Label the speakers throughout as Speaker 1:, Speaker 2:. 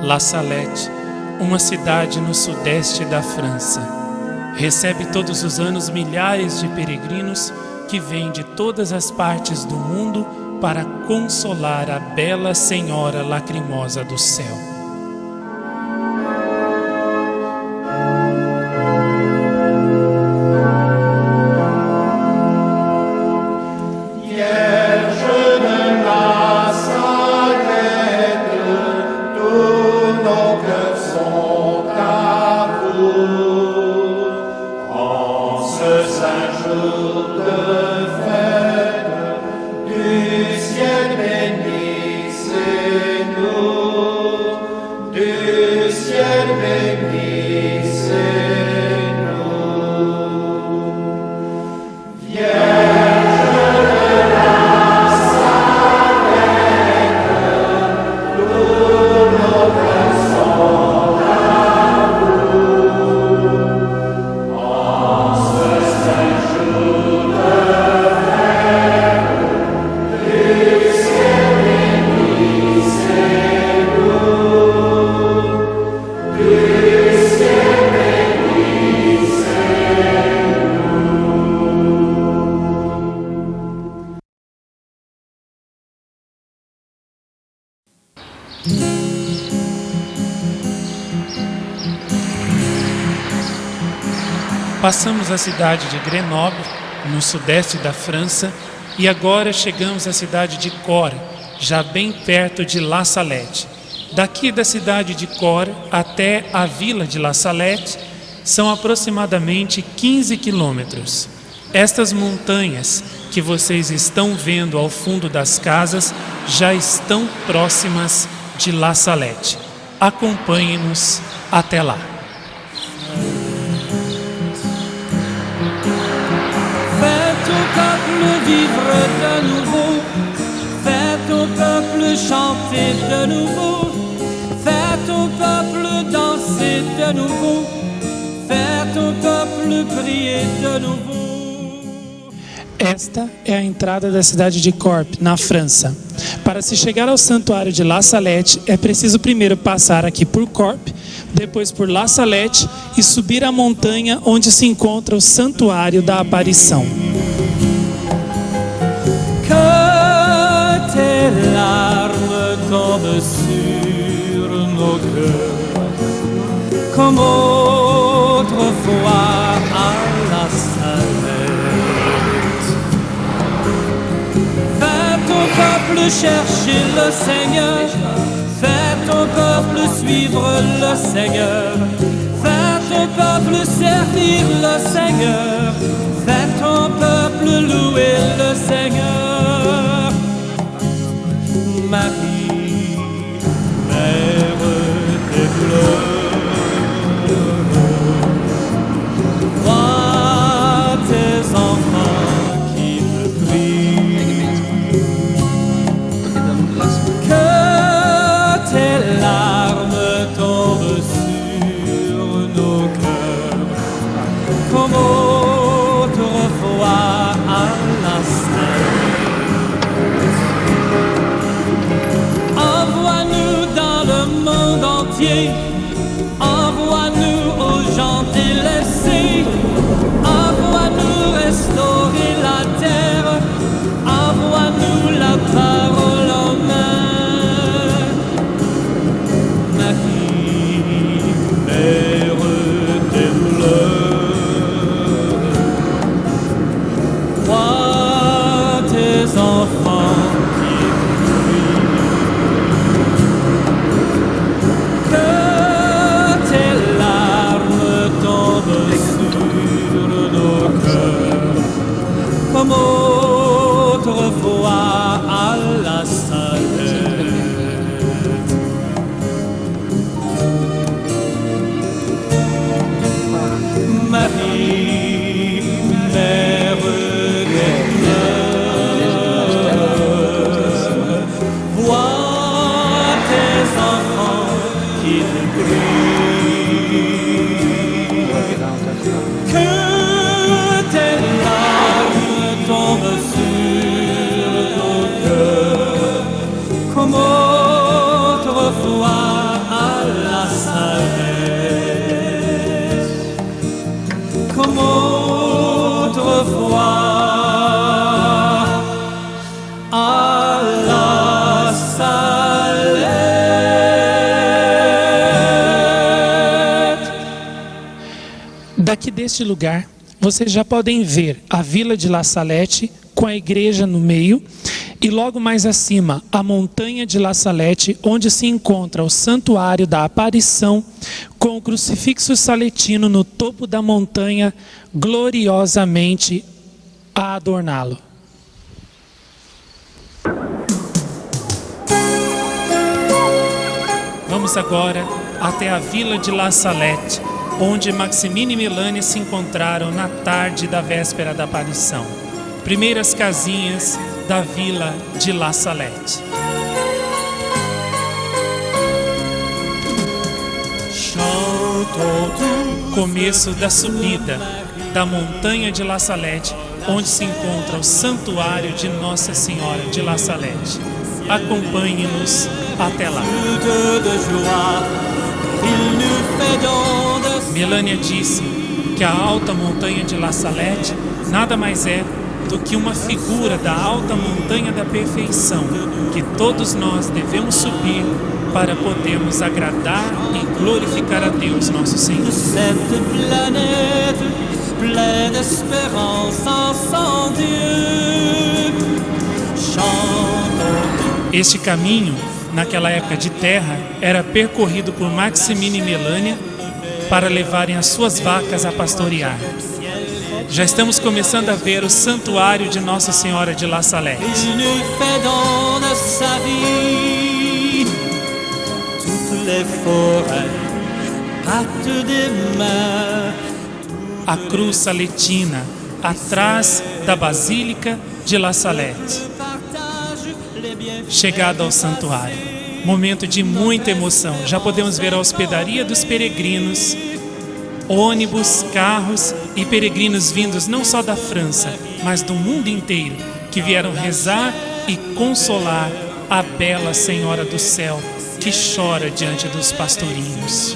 Speaker 1: La Salette, uma cidade no sudeste da França, recebe todos os anos milhares de peregrinos que vêm de todas as partes do mundo para consolar a bela Senhora Lacrimosa do céu. Passamos a cidade de Grenoble, no sudeste da França, e agora chegamos à cidade de Cora, já bem perto de La Salette. Daqui da cidade de Cora até a vila de La Salette são aproximadamente 15 quilômetros. Estas montanhas que vocês estão vendo ao fundo das casas já estão próximas de La Salette. Acompanhe-nos até lá.
Speaker 2: Vivre de nouveau, fais ton peuple chanter de nouveau, fais ton peuple danser de nouveau, fais ton peuple prier de nouveau.
Speaker 1: Esta é a entrada da cidade de Corp, na França. Para se chegar ao santuário de La Salette, é preciso primeiro passar aqui por Corp, depois por La Salette e subir a montanha onde se encontra o Santuário da Aparição.
Speaker 2: Tes larmes tombent sur nos cœurs, comme autrefois à la Salette. Fais ton peuple chercher le Seigneur, fais ton peuple suivre le Seigneur, fais ton peuple servir le Seigneur, fais ton peuple louer le Seigneur. Marie, mère des fleurs, vois tes enfants qui te prient, que tes larmes tombent sur nos cœurs, comme autrefois à la Salette.
Speaker 1: Daqui deste lugar, vocês já podem ver a Vila de La Salette com a igreja no meio e logo mais acima a montanha de La Salette, onde se encontra o santuário da aparição com o crucifixo saletino no topo da montanha, gloriosamente a adorná-lo. Vamos agora até a Vila de La Salette, onde Maximino e Melânia se encontraram na tarde da véspera da aparição. Primeiras casinhas da Vila de La Salette. Começo da subida da montanha de La Salette, onde se encontra o santuário de Nossa Senhora de La Salette. Acompanhe-nos até lá. Melânia disse que a alta montanha de La Salette nada mais é do que uma figura da alta montanha da perfeição que todos nós devemos subir para podermos agradar e glorificar a Deus, nosso Senhor. Este caminho, naquela época de terra, era percorrido por Maximino e Melânia para levarem as suas vacas a pastorear. Já estamos começando a ver o santuário de Nossa Senhora de La Salette. A cruz saletina, atrás da Basílica de La Salette. Chegada ao santuário, momento de muita emoção. Já podemos ver a hospedaria dos peregrinos, ônibus, carros e peregrinos vindos não só da França, mas do mundo inteiro, que vieram rezar e consolar a bela Senhora do Céu, que chora diante dos pastorinhos.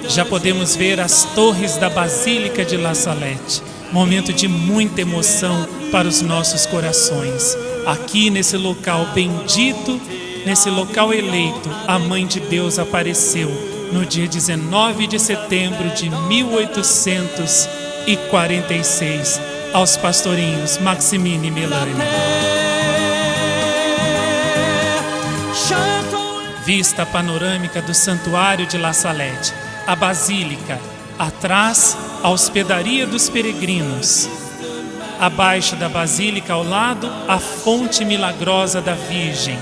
Speaker 1: Já podemos ver as torres da Basílica de La Salette, momento de muita emoção para os nossos corações. Aqui nesse local bendito, nesse local eleito, a Mãe de Deus apareceu no dia 19 de setembro de 1846 aos pastorinhos Maximino e Melânia. Vista panorâmica do santuário de La Salette, a Basílica, atrás a hospedaria dos peregrinos. Abaixo da Basílica, ao lado, a fonte milagrosa da Virgem.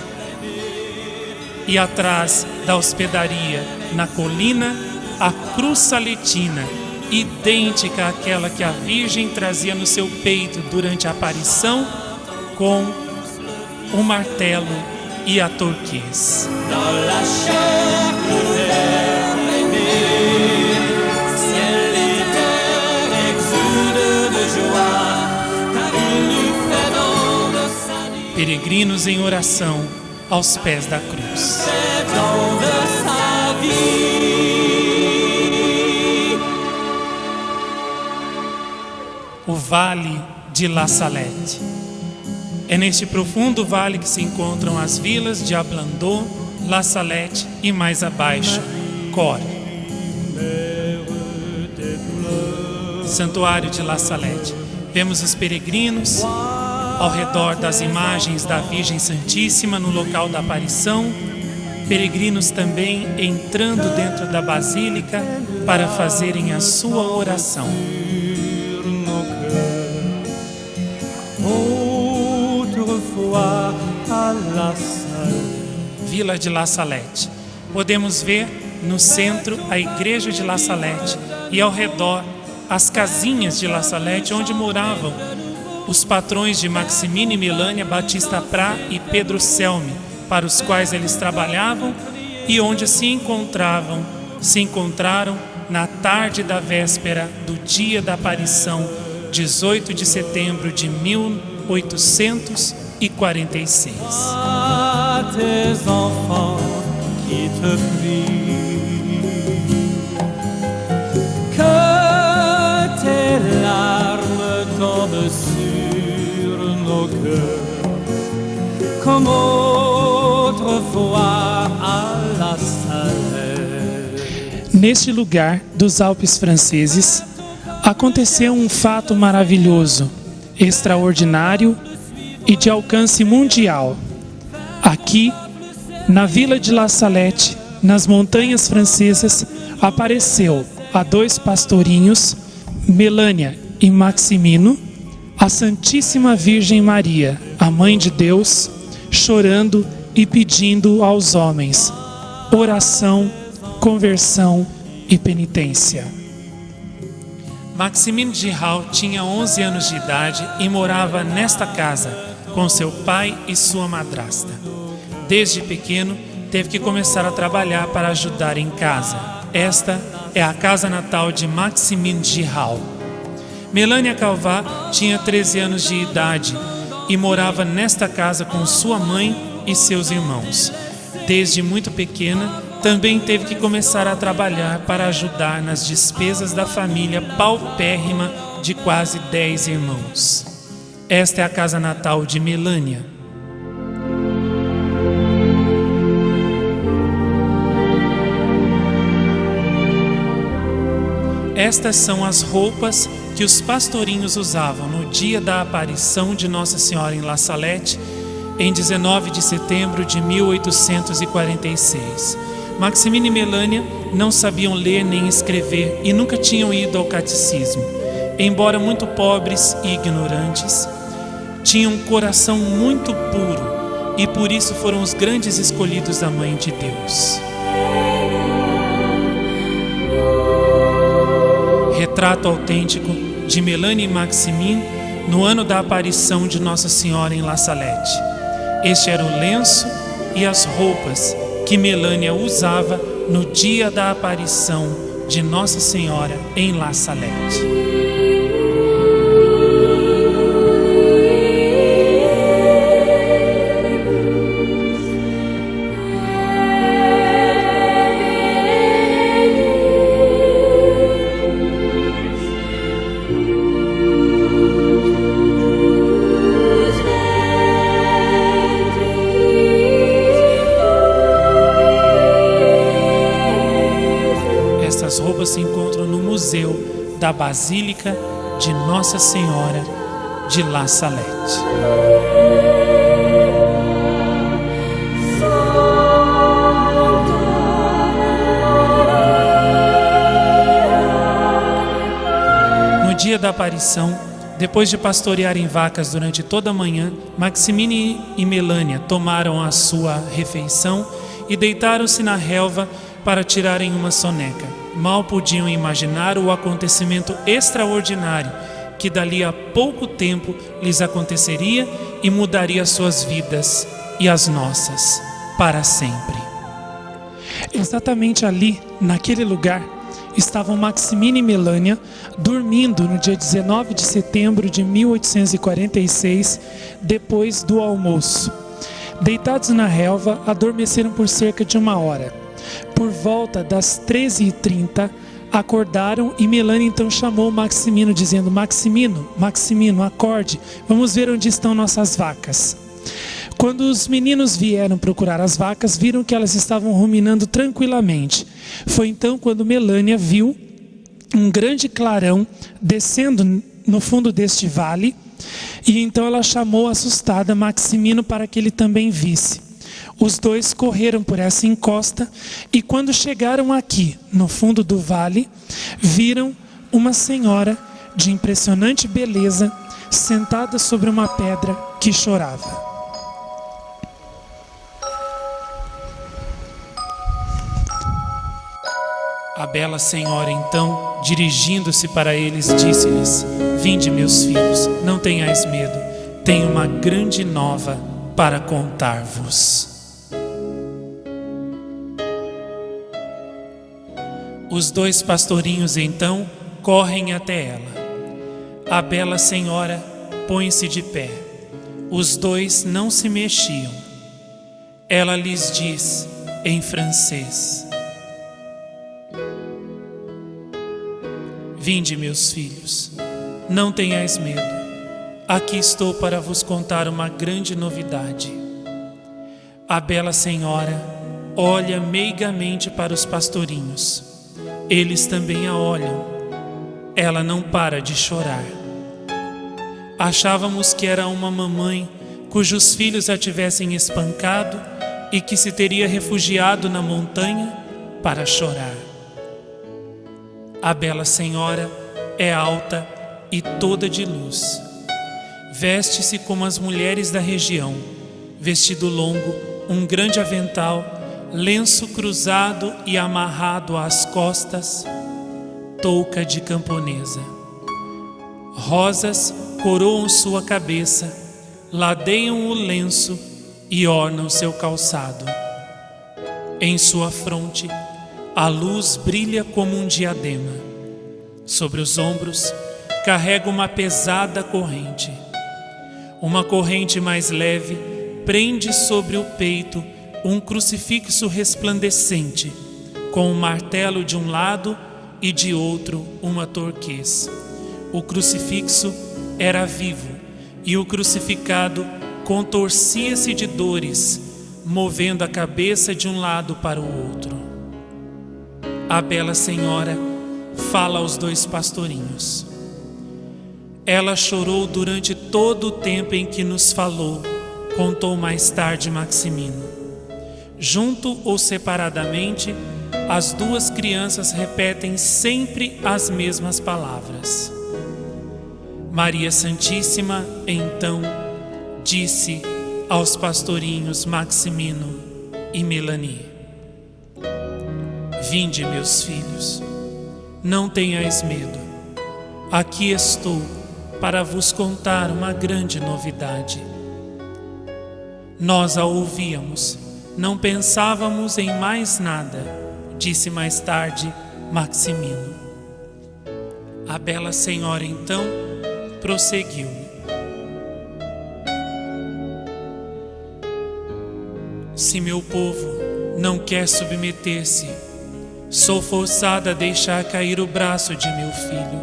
Speaker 1: E atrás da hospedaria, na colina, a cruz saletina, idêntica àquela que a Virgem trazia no seu peito durante a aparição, com o martelo e a torquês. Peregrinos em oração aos pés da cruz. O Vale de La Salette. É neste profundo vale que se encontram as vilas de Ablandô, La Salette e mais abaixo, Cor. Santuário de La Salette. Vemos os peregrinos ao redor das imagens da Virgem Santíssima no local da aparição, peregrinos também entrando dentro da Basílica para fazerem a sua oração. Vila de La Salette. Podemos ver no centro a igreja de La Salette e ao redor as casinhas de La Salette onde moravam os patrões de Maximino e Melânia, Batista Prá e Pedro Selme, para os quais eles trabalhavam e onde se encontraram na tarde da véspera do dia da aparição, 18 de setembro de 1846.
Speaker 2: Tes enfants qui te prient, que tes larmes tombent sur nos cœurs, comme autrefois
Speaker 1: Neste lugar dos Alpes franceses, aconteceu um fato maravilhoso, extraordinário e de alcance mundial. Aqui, na vila de La Salette, nas montanhas francesas, apareceu a dois pastorinhos, Melânia e Maximino, a Santíssima Virgem Maria, a Mãe de Deus, chorando e pedindo aos homens oração, conversão e penitência.
Speaker 3: Maximino de Hall tinha 11 anos de idade e morava nesta casa com seu pai e sua madrasta. Desde pequeno, teve que começar a trabalhar para ajudar em casa. Esta é a casa natal de Maximino de Hall. Melânia Calvat tinha 13 anos de idade e morava nesta casa com sua mãe e seus irmãos. Desde muito pequena, também teve que começar a trabalhar para ajudar nas despesas da família paupérrima de quase 10 irmãos. Esta é a casa natal de Melânia. Estas são as roupas que os pastorinhos usavam no dia da aparição de Nossa Senhora em La Salette, em 19 de setembro de 1846. Maximino e Melânia não sabiam ler nem escrever e nunca tinham ido ao catecismo. Embora muito pobres e ignorantes, tinham um coração muito puro e por isso foram os grandes escolhidos da Mãe de Deus. Retrato autêntico de Melânia e Maximino no ano da aparição de Nossa Senhora em La Salette. Este era o lenço e as roupas que Melânia usava no dia da aparição de Nossa Senhora em La Salette. Essas roupas se encontram no Museu da Basílica de Nossa Senhora de La Salette. No dia da aparição, depois de pastorearem vacas durante toda a manhã, Maximino e Melânia tomaram a sua refeição e deitaram-se na relva para tirarem uma soneca. Mal podiam imaginar o acontecimento extraordinário que dali a pouco tempo lhes aconteceria e mudaria suas vidas e as nossas para sempre.
Speaker 1: Exatamente ali, naquele lugar, estavam Maximino e Melânia dormindo no dia 19 de setembro de 1846, depois do almoço. Deitados na relva, adormeceram por cerca de 1 hora. Por volta das 13h30, acordaram e Melânia então chamou Maximino, dizendo: Maximino, acorde, vamos ver onde estão nossas vacas. Quando os meninos vieram procurar as vacas, viram que elas estavam ruminando tranquilamente. Foi então quando Melânia viu um grande clarão descendo no fundo deste vale, e então ela chamou assustada Maximino para que ele também visse. Os dois correram por essa encosta e quando chegaram aqui, no fundo do vale, viram uma senhora de impressionante beleza sentada sobre uma pedra que chorava.
Speaker 3: A bela senhora, então, dirigindo-se para eles, disse-lhes: Vinde, meus filhos, não tenhais medo, tenho uma grande nova para contar-vos. Os dois pastorinhos, então, correm até ela. A bela senhora põe-se de pé. Os dois não se mexiam. Ela lhes diz, em francês: Vinde, meus filhos, não tenhais medo. Aqui estou para vos contar uma grande novidade. A bela senhora olha meigamente para os pastorinhos.
Speaker 1: Eles também a olham. Ela não para de chorar. Achávamos que era uma mamãe cujos filhos a tivessem espancado e que se teria refugiado na montanha para chorar. A bela senhora é alta e toda de luz. Veste-se como as mulheres da região, vestido longo, um grande avental, lenço cruzado e amarrado às costas, touca de camponesa. Rosas coroam sua cabeça, ladeiam o lenço e ornam seu calçado. Em sua fronte, a luz brilha como um diadema. Sobre os ombros, carrega uma pesada corrente. Uma corrente mais leve prende sobre o peito um crucifixo resplandecente, com um martelo de um lado e de outro uma torquês. O crucifixo era vivo e o crucificado contorcia-se de dores, movendo a cabeça de um lado para o outro. A bela senhora fala aos dois pastorinhos. Ela chorou durante todo o tempo em que nos falou, contou mais tarde Maximino. Junto ou separadamente, as duas crianças repetem sempre as mesmas palavras. Maria Santíssima, então, disse aos pastorinhos Maximino e Melanie: Vinde, meus filhos, não tenhais medo. Aqui estou para vos contar uma grande novidade. Nós a ouvíamos, não pensávamos em mais nada, disse mais tarde Maximino. A bela senhora então prosseguiu: Se meu povo não quer submeter-se, sou forçada a deixar cair o braço de meu filho.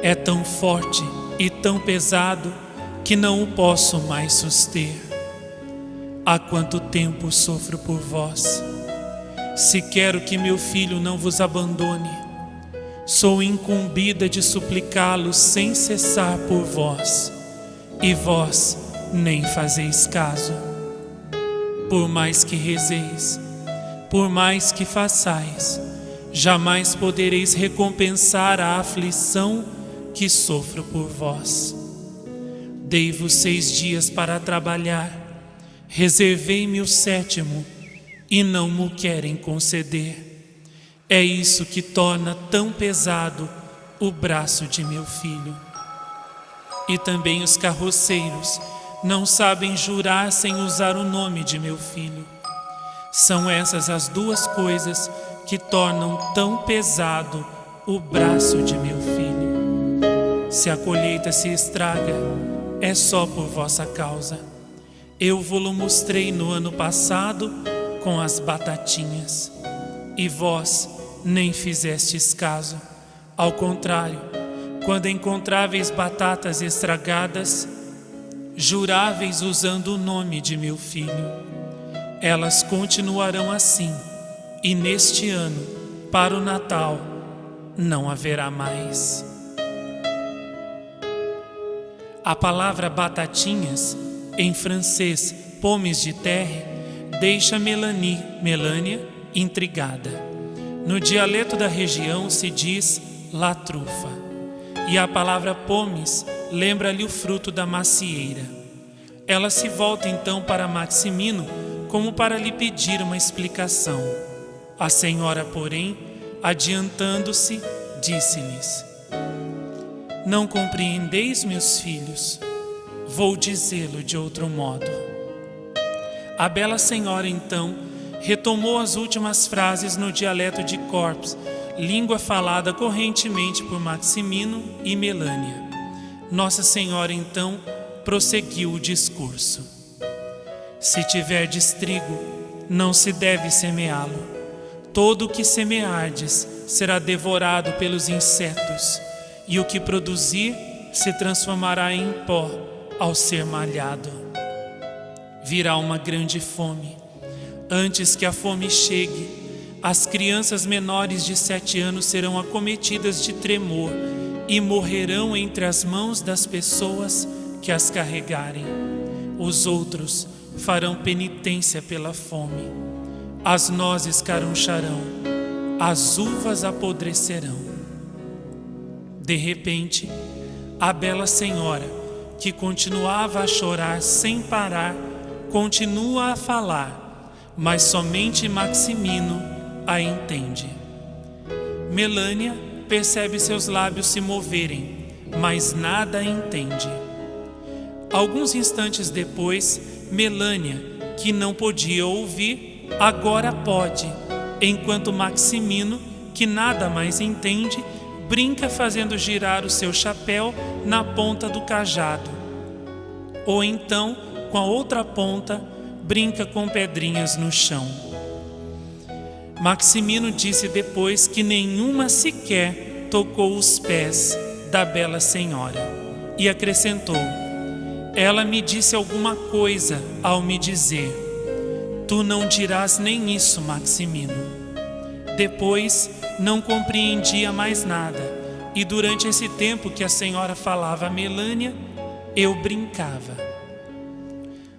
Speaker 1: É tão forte e tão pesado que não o posso mais suster. Há quanto tempo sofro por vós? Se quero que meu filho não vos abandone, sou incumbida de suplicá-lo sem cessar por vós, e vós nem fazeis caso. Por mais que rezeis, por mais que façais, jamais podereis recompensar a aflição que sofro por vós. Dei-vos 6 dias para trabalhar, reservei-me o 7º, e não mo querem conceder. É isso que torna tão pesado o braço de meu filho. E também os carroceiros não sabem jurar sem usar o nome de meu filho. São essas as duas coisas que tornam tão pesado o braço de meu filho. Se a colheita se estraga, é só por vossa causa. Eu vos mostrei no ano passado com as batatinhas, e vós nem fizestes caso. Ao contrário, quando encontráveis batatas estragadas, juráveis usando o nome de meu filho. Elas continuarão assim, e neste ano, para o Natal, não haverá mais. A palavra batatinhas, em francês pommes de terre, deixa Melânia intrigada. No dialeto da região se diz la trufa, e a palavra pommes lembra-lhe o fruto da macieira. Ela se volta então para Maximino como para lhe pedir uma explicação. A senhora, porém, adiantando-se, disse-lhes: Não compreendeis, meus filhos? Vou dizê-lo de outro modo. A bela senhora, então, retomou as últimas frases no dialeto de Corps, língua falada correntemente por Maximino e Melânia. Nossa Senhora, então, prosseguiu o discurso. Se tiverdes trigo, não se deve semeá-lo. Todo o que semeardes será devorado pelos insetos, e o que produzir se transformará em pó ao ser malhado. Virá uma grande fome. Antes que a fome chegue, as crianças menores de 7 anos serão acometidas de tremor e morrerão entre as mãos das pessoas que as carregarem. Os outros farão penitência pela fome. As nozes caruncharão, as uvas apodrecerão. De repente, a bela senhora, que continuava a chorar sem parar, continua a falar, mas somente Maximino a entende. Melânia percebe seus lábios se moverem, mas nada entende. Alguns instantes depois, Melânia, que não podia ouvir, agora pode, enquanto Maximino, que nada mais entende, brinca fazendo girar o seu chapéu na ponta do cajado. Ou então, com a outra ponta, brinca com pedrinhas no chão. Maximino disse depois que nenhuma sequer tocou os pés da bela senhora e acrescentou: ela me disse alguma coisa ao me dizer: tu não dirás nem isso, Maximino. Depois não compreendia mais nada, e durante esse tempo que a senhora falava a Melânia, eu brincava.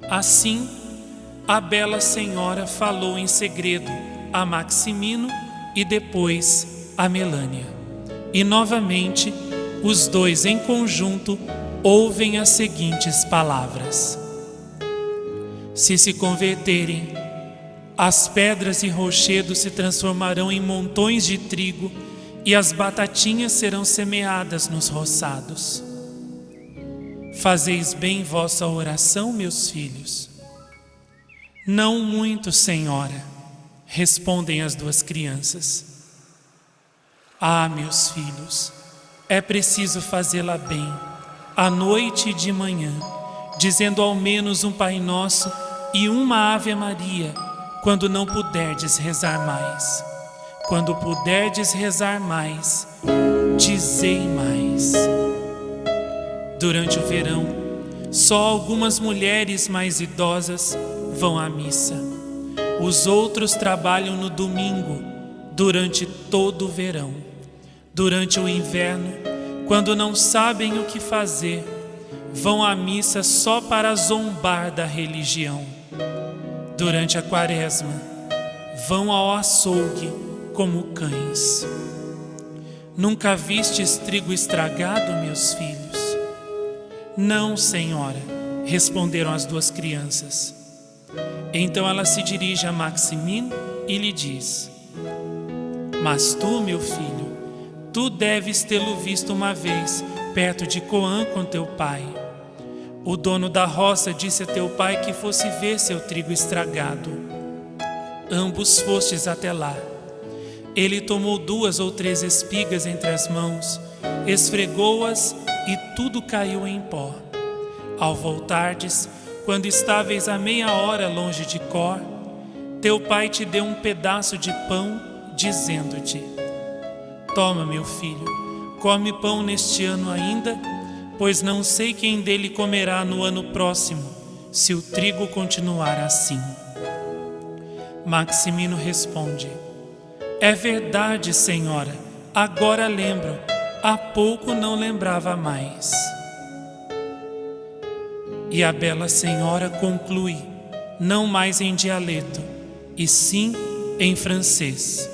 Speaker 1: Assim, a bela senhora falou em segredo a Maximino e depois a Melânia. E novamente, os dois em conjunto ouvem as seguintes palavras: se converterem, as pedras e rochedos se transformarão em montões de trigo e as batatinhas serão semeadas nos roçados. Fazeis bem vossa oração, meus filhos? Não muito, senhora, respondem as duas crianças. Ah, meus filhos, é preciso fazê-la bem, à noite e de manhã, dizendo ao menos um Pai Nosso e uma Ave Maria, quando não puderdes rezar mais. Quando puderdes rezar mais, dizei mais. Durante o verão, só algumas mulheres mais idosas vão à missa. Os outros trabalham no domingo, durante todo o verão. Durante o inverno, quando não sabem o que fazer, vão à missa só para zombar da religião. Durante a quaresma, vão ao açougue como cães. Nunca vistes trigo estragado, meus filhos? Não, senhora, responderam as duas crianças. Então ela se dirige a Maximino e lhe diz: mas tu, meu filho, tu deves tê-lo visto uma vez perto de Coan com teu pai. O dono da roça disse a teu pai que fosse ver seu trigo estragado. Ambos fostes até lá. Ele tomou 2 ou 3 espigas entre as mãos, esfregou-as e tudo caiu em pó. Ao voltardes, quando estáveis a meia hora longe de Cor, teu pai te deu um pedaço de pão, dizendo-te: toma, meu filho, come pão neste ano ainda, pois não sei quem dele comerá no ano próximo, se o trigo continuar assim. Maximino responde: é verdade, senhora, agora lembro, há pouco não lembrava mais. E a bela senhora conclui, não mais em dialeto, e sim em francês: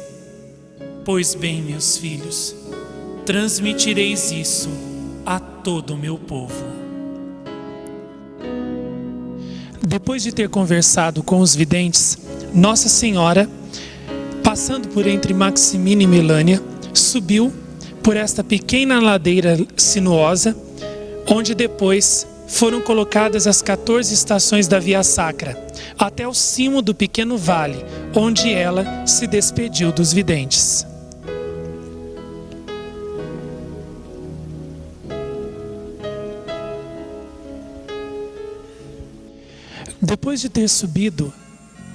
Speaker 1: pois bem, meus filhos, transmitireis isso a todo o meu povo. Depois de ter conversado com os videntes, Nossa Senhora, passando por entre Maximino e Melânia, subiu por esta pequena ladeira sinuosa, onde depois foram colocadas as 14 estações da Via Sacra, até o cimo do pequeno vale, onde ela se despediu dos videntes. Depois de ter subido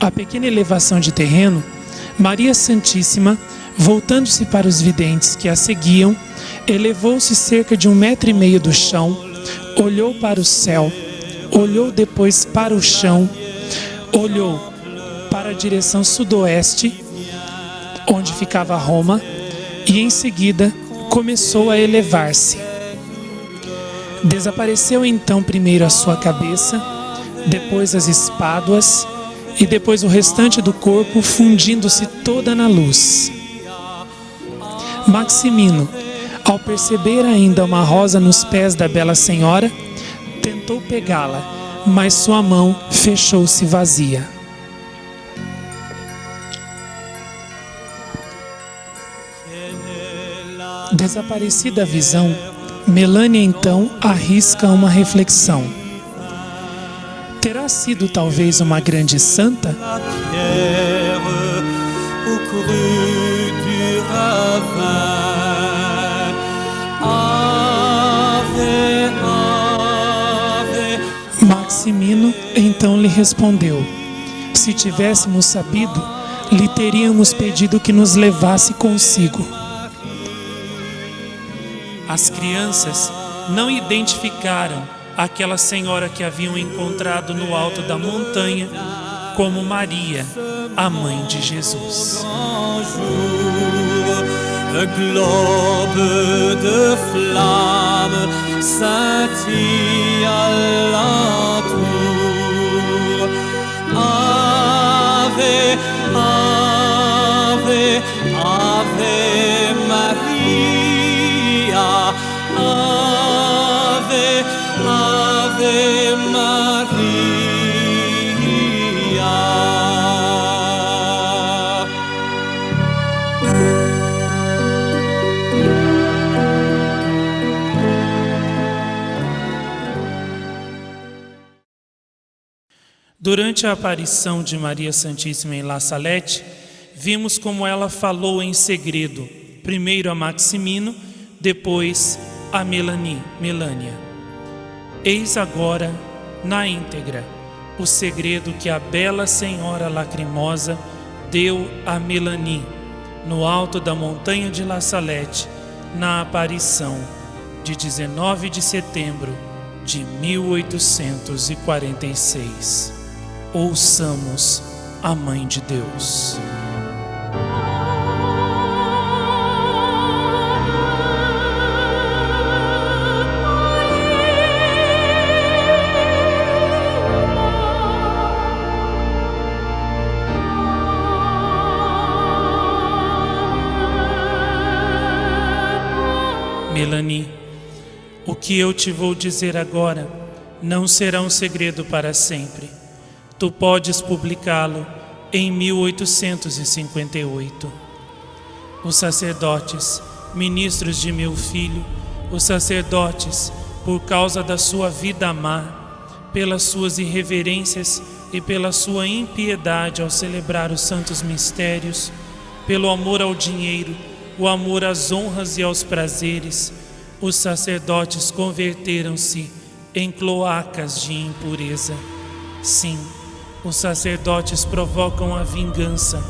Speaker 1: a pequena elevação de terreno, Maria Santíssima, voltando-se para os videntes que a seguiam, elevou-se cerca de 1,5 metro do chão, olhou para o céu, olhou depois para o chão, olhou para a direção sudoeste onde ficava Roma, e em seguida começou a elevar-se. Desapareceu então primeiro a sua cabeça, depois as espáduas e depois o restante do corpo, fundindo-se toda na luz. Maximino, ao perceber ainda uma rosa nos pés da bela senhora, tentou pegá-la, mas sua mão fechou-se vazia. Desaparecida a visão, Melânia então arrisca uma reflexão. Terá sido talvez uma grande santa? Maximino então lhe respondeu: se tivéssemos sabido, lhe teríamos pedido que nos levasse consigo. As crianças não identificaram aquela senhora que haviam encontrado no alto da montanha como Maria, a mãe de Jesus.
Speaker 2: Le globe de flamme scintille alentour. Ave, ave, ave Maria. Ave, ave Maria.
Speaker 1: Durante a aparição de Maria Santíssima em La Salette, vimos como ela falou em segredo, primeiro a Maximino, depois a Melânia. Eis agora, na íntegra, o segredo que a bela senhora lacrimosa deu a Melanie, no alto da montanha de La Salette, na aparição de 19 de setembro de 1846. Ouçamos a Mãe de Deus. Melanie, o que eu te vou dizer agora não será um segredo para sempre. Tu podes publicá-lo em 1858. Os sacerdotes, ministros de meu filho, os sacerdotes, por causa da sua vida má, pelas suas irreverências e pela sua impiedade ao celebrar os santos mistérios, pelo amor ao dinheiro, o amor às honras e aos prazeres, os sacerdotes converteram-se em cloacas de impureza. Sim, os sacerdotes provocam a vingança,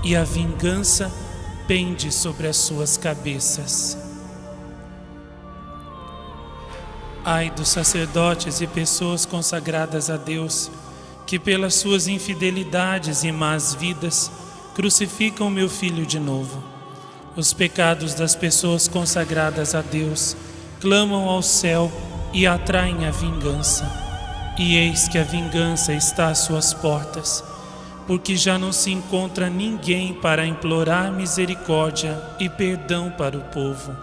Speaker 1: e a vingança pende sobre as suas cabeças. Ai dos sacerdotes e pessoas consagradas a Deus, que pelas suas infidelidades e más vidas crucificam meu filho de novo. Os pecados das pessoas consagradas a Deus clamam ao céu e atraem a vingança. E eis que a vingança está às suas portas, porque já não se encontra ninguém para implorar misericórdia e perdão para o povo.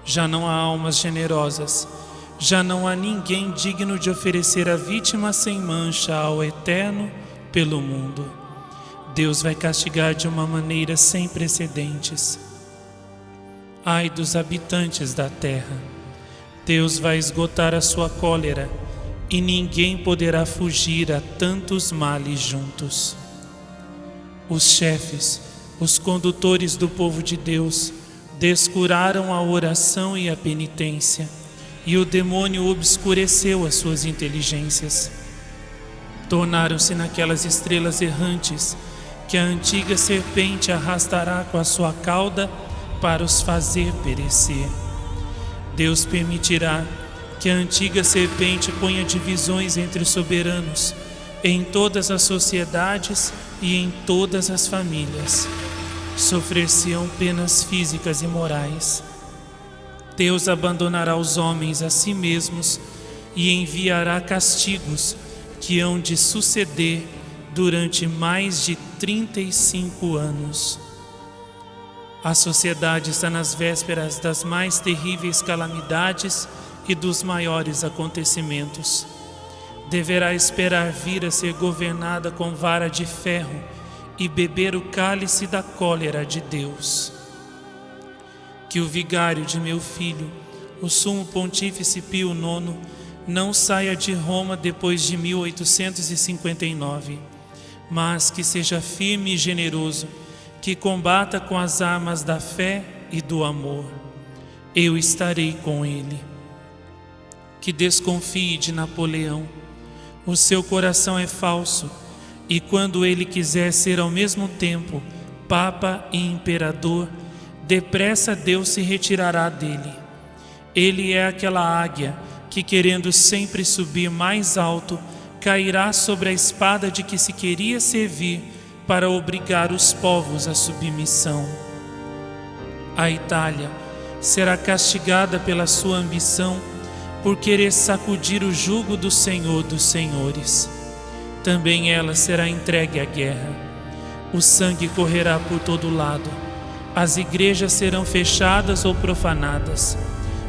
Speaker 1: Já não há almas generosas, já não há ninguém digno de oferecer a vítima sem mancha ao Eterno pelo mundo. Deus vai castigar de uma maneira sem precedentes. Ai dos habitantes da terra, Deus vai esgotar a sua cólera, e ninguém poderá fugir a tantos males juntos. Os chefes, os condutores do povo de Deus, descuraram a oração e a penitência, e o demônio obscureceu as suas inteligências. Tornaram-se naquelas estrelas errantes que a antiga serpente arrastará com a sua cauda para os fazer perecer. Deus permitirá que a antiga serpente ponha divisões entre os soberanos, em todas as sociedades e em todas as famílias, sofrer-se-ão penas físicas e morais. Deus abandonará os homens a si mesmos e enviará castigos que hão de suceder durante mais de 35 anos. A sociedade está nas vésperas das mais terríveis calamidades e dos maiores acontecimentos. Deverá esperar vir a ser governada com vara de ferro e beber o cálice da cólera de Deus. Que o vigário de meu filho, o sumo pontífice Pio IX, não saia de Roma depois de 1859, mas que seja firme e generoso, que combata com as armas da fé e do amor. Eu estarei com ele. Que desconfie de Napoleão. O seu coração é falso, e quando ele quiser ser ao mesmo tempo Papa e Imperador, depressa Deus se retirará dele. Ele é aquela águia que, querendo sempre subir mais alto, cairá sobre a espada de que se queria servir para obrigar os povos à submissão. A Itália será castigada pela sua ambição por querer sacudir o jugo do Senhor dos Senhores. Também ela será entregue à guerra. O sangue correrá por todo lado. As igrejas serão fechadas ou profanadas.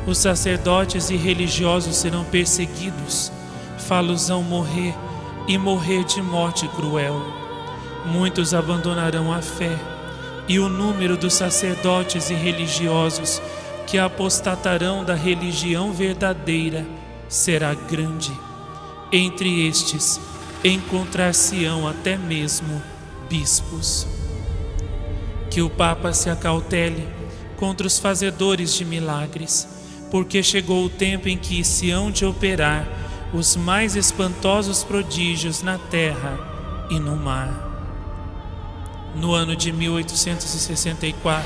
Speaker 1: Os sacerdotes e religiosos serão perseguidos. Fá-los-ão morrer, e morrer de morte cruel. Muitos abandonarão a fé, e o número dos sacerdotes e religiosos que apostatarão da religião verdadeira será grande. Entre estes encontrar-se-ão até mesmo bispos. Que o Papa se acautele contra os fazedores de milagres, porque chegou o tempo em que se hão de operar os mais espantosos prodígios na terra e no mar. No ano de 1864,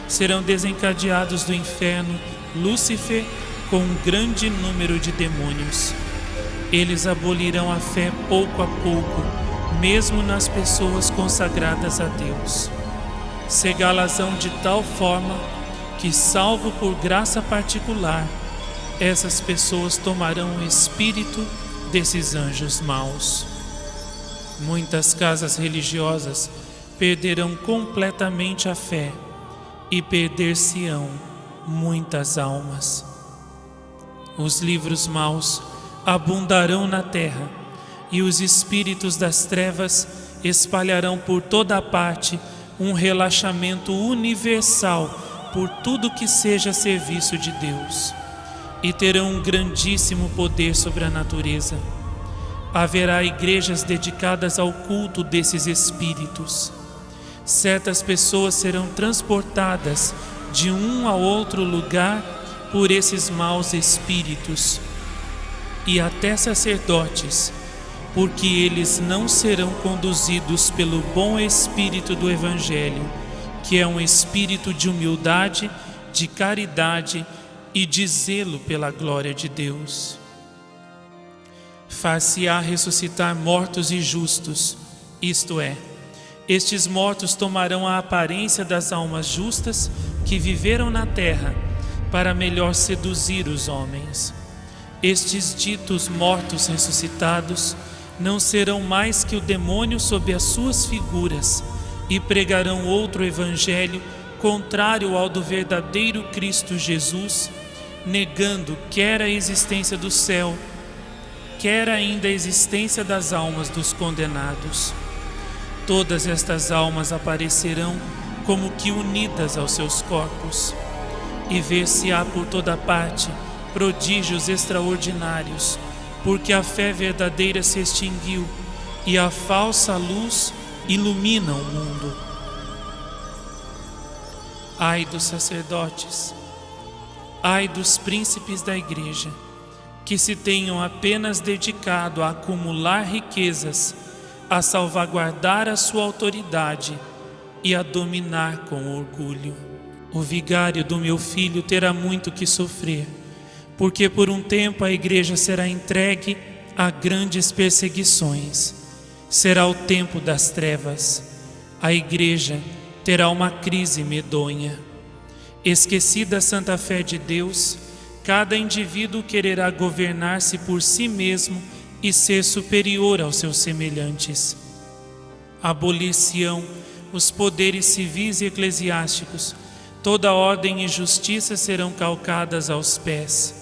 Speaker 1: serão desencadeados do inferno Lúcifer com um grande número de demônios. Eles abolirão a fé pouco a pouco, mesmo nas pessoas consagradas a Deus. Cegá-las-ão de tal forma que, salvo por graça particular, essas pessoas tomarão o espírito desses anjos maus. Muitas casas religiosas perderão completamente a fé e perder-se-ão muitas almas. Os livros maus abundarão na terra, e os espíritos das trevas espalharão por toda a parte um relaxamento universal por tudo que seja serviço de Deus, e terão um grandíssimo poder sobre a natureza. Haverá igrejas dedicadas ao culto desses espíritos. Certas pessoas serão transportadas de um a outro lugar por esses maus espíritos, e até sacerdotes, porque eles não serão conduzidos pelo bom espírito do Evangelho, que é um espírito de humildade, de caridade e de zelo pela glória de Deus. Far-se-á ressuscitar mortos e justos, isto é, estes mortos tomarão a aparência das almas justas que viveram na terra para melhor seduzir os homens. Estes ditos mortos ressuscitados não serão mais que o demônio sob as suas figuras e pregarão outro evangelho contrário ao do verdadeiro Cristo Jesus, negando quer a existência do céu, quer ainda a existência das almas dos condenados. Todas estas almas aparecerão como que unidas aos seus corpos, e ver-se-á por toda parte prodígios extraordinários, porque a fé verdadeira se extinguiu e a falsa luz ilumina o mundo. Ai dos sacerdotes, ai dos príncipes da igreja, que se tenham apenas dedicado a acumular riquezas, a salvaguardar a sua autoridade e a dominar com orgulho. O vigário do meu filho terá muito que sofrer, porque por um tempo a igreja será entregue a grandes perseguições. Será o tempo das trevas. A igreja terá uma crise medonha. Esquecida a santa fé de Deus, cada indivíduo quererá governar-se por si mesmo e ser superior aos seus semelhantes. Abolir-se-ão os poderes civis e eclesiásticos, toda ordem e justiça serão calcadas aos pés.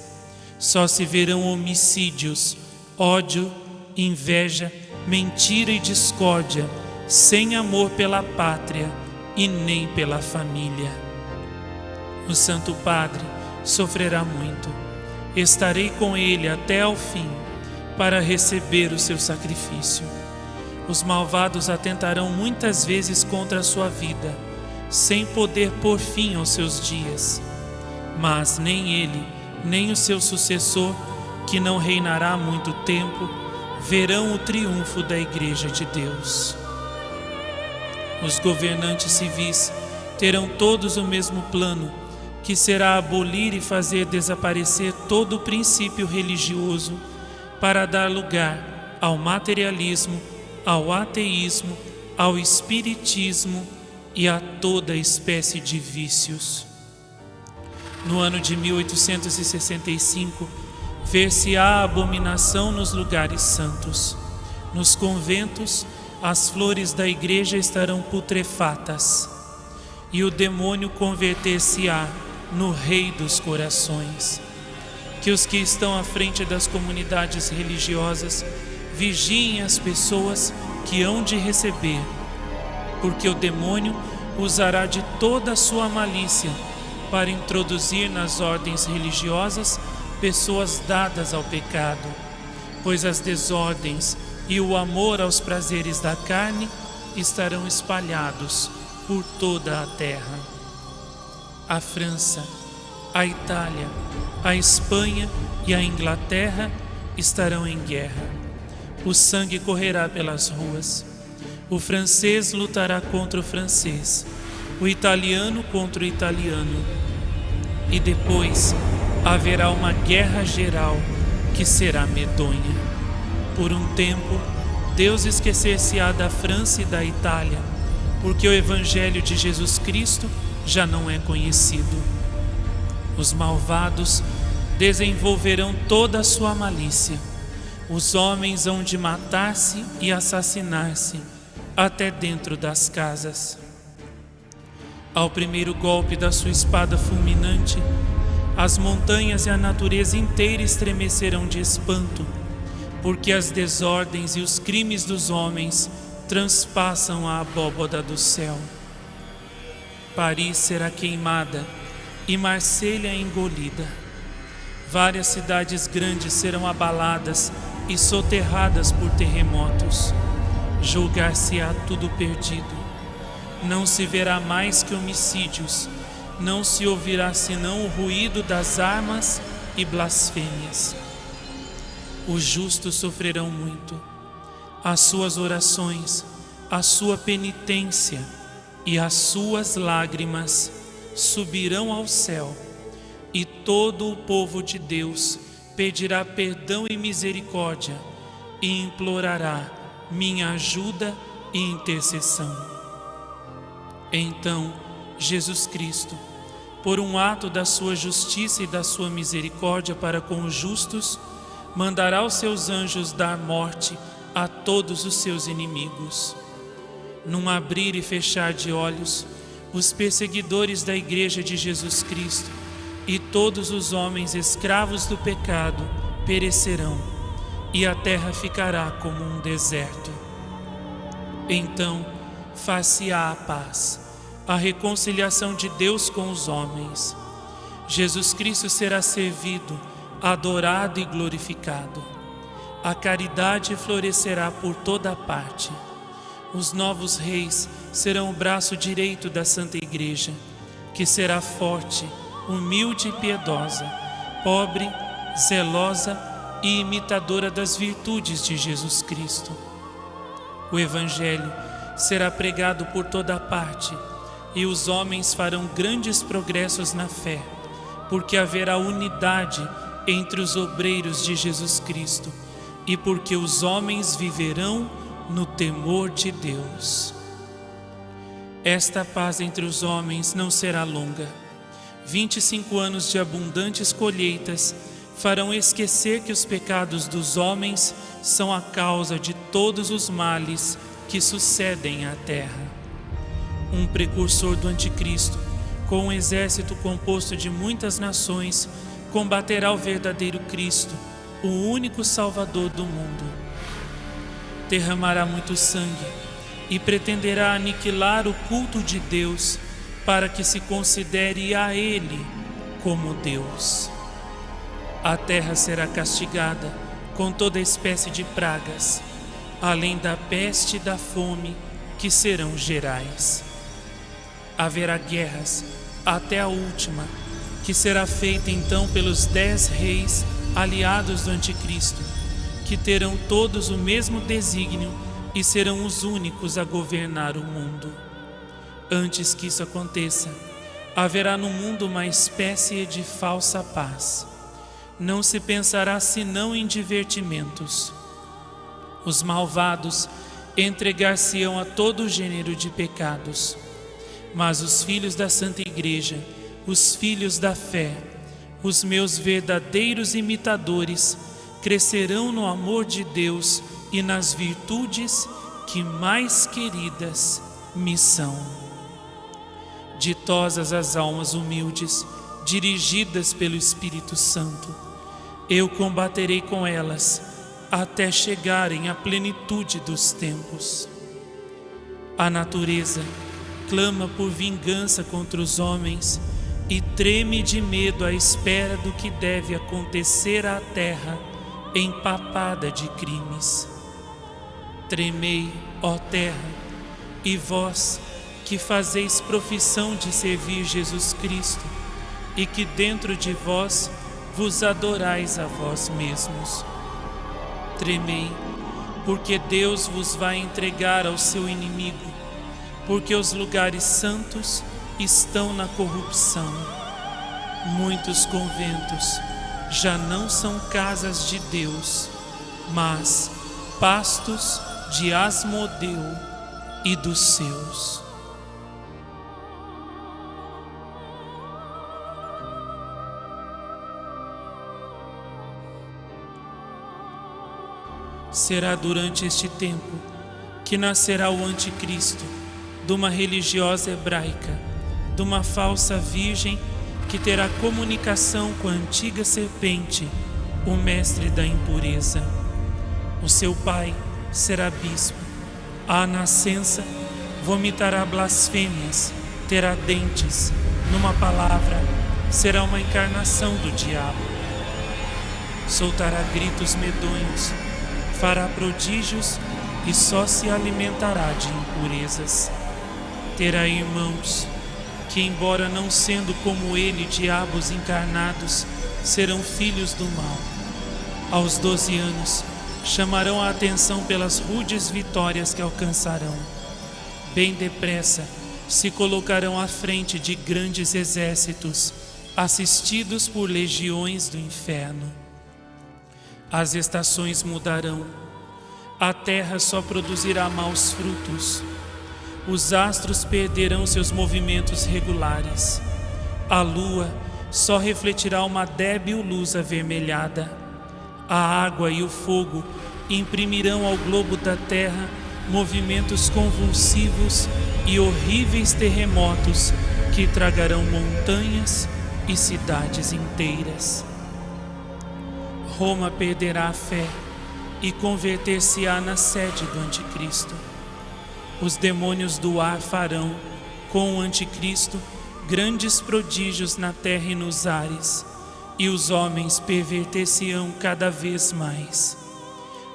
Speaker 1: Só se verão homicídios, ódio, inveja, mentira e discórdia, sem amor pela pátria e nem pela família. O Santo Padre sofrerá muito. Estarei com ele até ao fim, para receber o seu sacrifício. Os malvados atentarão muitas vezes contra a sua vida, sem poder pôr fim aos seus dias. Mas nem ele, nem o seu sucessor, que não reinará há muito tempo, verão o triunfo da Igreja de Deus. Os governantes civis terão todos o mesmo plano, que será abolir e fazer desaparecer todo o princípio religioso, para dar lugar ao materialismo, ao ateísmo, ao espiritismo e a toda espécie de vícios. No ano de 1865, ver-se-á a abominação nos lugares santos. Nos conventos, as flores da igreja estarão putrefatas, e o demônio converter-se-á no rei dos corações. Que os que estão à frente das comunidades religiosas vigiem as pessoas que hão de receber, porque o demônio usará de toda a sua malícia para introduzir nas ordens religiosas pessoas dadas ao pecado, pois as desordens e o amor aos prazeres da carne estarão espalhados por toda a terra. A França, a Itália, a Espanha e a Inglaterra estarão em guerra. O sangue correrá pelas ruas. O francês lutará contra o francês, o italiano contra o italiano. E depois haverá uma guerra geral que será medonha. Por um tempo, Deus esquecer-se-á da França e da Itália, porque o Evangelho de Jesus Cristo já não é conhecido. Os malvados desenvolverão toda a sua malícia. Os homens hão de matar-se e assassinar-se, até dentro das casas. Ao primeiro golpe da sua espada fulminante, as montanhas e a natureza inteira estremecerão de espanto, porque as desordens e os crimes dos homens transpassam a abóbada do céu. Paris será queimada e Marselha engolida. Várias cidades grandes serão abaladas e soterradas por terremotos. Julgar-se-á tudo perdido. Não se verá mais que homicídios, não se ouvirá senão o ruído das armas e blasfêmias. Os justos sofrerão muito. As suas orações, a sua penitência e as suas lágrimas subirão ao céu, e todo o povo de Deus pedirá perdão e misericórdia e implorará minha ajuda e intercessão. Então, Jesus Cristo, por um ato da sua justiça e da sua misericórdia para com os justos, mandará os seus anjos dar morte a todos os seus inimigos. Num abrir e fechar de olhos, os perseguidores da Igreja de Jesus Cristo e todos os homens escravos do pecado perecerão, e a terra ficará como um deserto. Então, far-se-á a paz, a reconciliação de Deus com os homens. Jesus Cristo será servido, adorado e glorificado. A caridade florescerá por toda a parte. Os novos reis serão o braço direito da Santa Igreja, que será forte, humilde e piedosa, pobre, zelosa e imitadora das virtudes de Jesus Cristo. O Evangelho será pregado por toda a parte, e os homens farão grandes progressos na fé, porque haverá unidade entre os obreiros de Jesus Cristo, e porque os homens viverão no temor de Deus. Esta paz entre os homens não será longa. 25 anos de abundantes colheitas farão esquecer que os pecados dos homens são a causa de todos os males que sucedem à terra. Um precursor do anticristo, com um exército composto de muitas nações, combaterá o verdadeiro Cristo, o único Salvador do mundo. Derramará muito sangue e pretenderá aniquilar o culto de Deus para que se considere a Ele como Deus. A terra será castigada com toda espécie de pragas, além da peste e da fome que serão gerais. Haverá guerras até a última, que será feita então pelos 10 reis aliados do anticristo, que terão todos o mesmo desígnio e serão os únicos a governar o mundo. Antes que isso aconteça, haverá no mundo uma espécie de falsa paz. Não se pensará senão em divertimentos. Os malvados entregar-se-ão a todo gênero de pecados, mas os filhos da Santa Igreja, os filhos da fé, os meus verdadeiros imitadores, crescerão no amor de Deus e nas virtudes que mais queridas me são. Ditosas as almas humildes, dirigidas pelo Espírito Santo. Eu combaterei com elas até chegarem à plenitude dos tempos. A natureza clama por vingança contra os homens e treme de medo à espera do que deve acontecer à terra empapada de crimes. Tremei, ó terra, e vós que fazeis profissão de servir Jesus Cristo e que dentro de vós vos adorais a vós mesmos. Tremei, porque Deus vos vai entregar ao seu inimigo, porque os lugares santos estão na corrupção. Muitos conventos já não são casas de Deus, mas pastos de Asmodeu e dos seus. Será durante este tempo que nascerá o anticristo, de uma religiosa hebraica, de uma falsa virgem que terá comunicação com a antiga serpente, o mestre da impureza. O seu pai será bispo. À nascença, vomitará blasfêmias, terá dentes, numa palavra, será uma encarnação do diabo. Soltará gritos medonhos, fará prodígios e só se alimentará de impurezas. Terá irmãos que, embora não sendo como ele diabos encarnados, serão filhos do mal. Aos 12 anos, chamarão a atenção pelas rudes vitórias que alcançarão. Bem depressa, se colocarão à frente de grandes exércitos, assistidos por legiões do inferno. As estações mudarão, a terra só produzirá maus frutos, os astros perderão seus movimentos regulares, a lua só refletirá uma débil luz avermelhada, a água e o fogo imprimirão ao globo da terra movimentos convulsivos e horríveis terremotos que tragarão montanhas e cidades inteiras. Roma perderá a fé e converter-se-á na sede do anticristo. Os demônios do ar farão, com o anticristo, grandes prodígios na terra e nos ares, e os homens perverter-se-ão cada vez mais.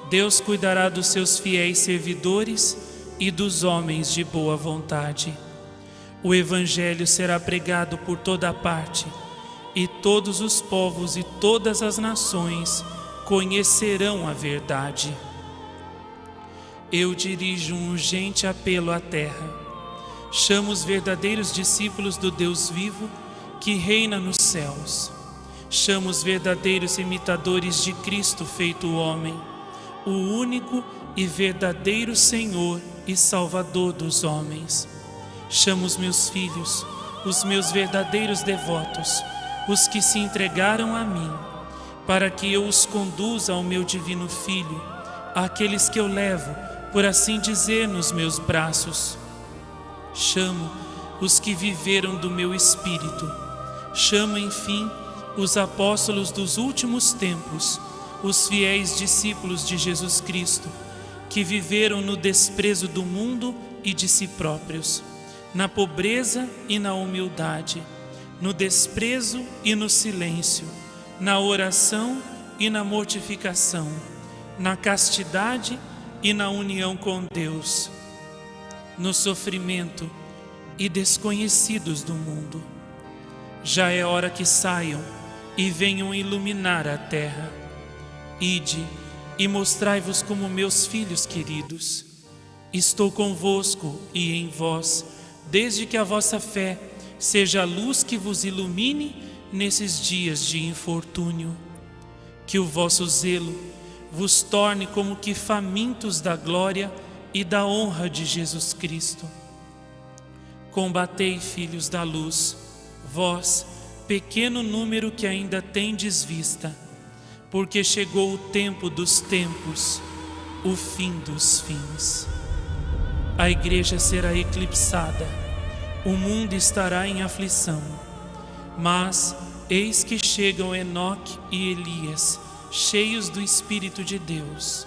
Speaker 1: Deus cuidará dos seus fiéis servidores e dos homens de boa vontade. O evangelho será pregado por toda a parte, e todos os povos e todas as nações conhecerão a verdade. Eu dirijo um urgente apelo à terra. Chamo os verdadeiros discípulos do Deus vivo que reina nos céus. Chamo os verdadeiros imitadores de Cristo feito homem, o único e verdadeiro Senhor e Salvador dos homens. Chama os meus filhos, os meus verdadeiros devotos, os que se entregaram a mim, para que eu os conduza ao meu divino Filho, àqueles que eu levo, por assim dizer, nos meus braços. Chamo os que viveram do meu espírito. Chamo, enfim, os apóstolos dos últimos tempos, os fiéis discípulos de Jesus Cristo, que viveram no desprezo do mundo e de si próprios, na pobreza e na humildade, no desprezo e no silêncio, na oração e na mortificação, na castidade e na união com Deus, no sofrimento e desconhecidos do mundo. Já é hora que saiam e venham iluminar a terra. Ide e mostrai-vos como meus filhos queridos. Estou convosco e em vós, desde que a vossa fé seja a luz que vos ilumine nesses dias de infortúnio. Que o vosso zelo vos torne como que famintos da glória e da honra de Jesus Cristo. Combatei, filhos da luz, vós, pequeno número que ainda tendes vista, porque chegou o tempo dos tempos, o fim dos fins. A igreja será eclipsada, o mundo estará em aflição, mas eis que chegam Enoque e Elias, cheios do Espírito de Deus.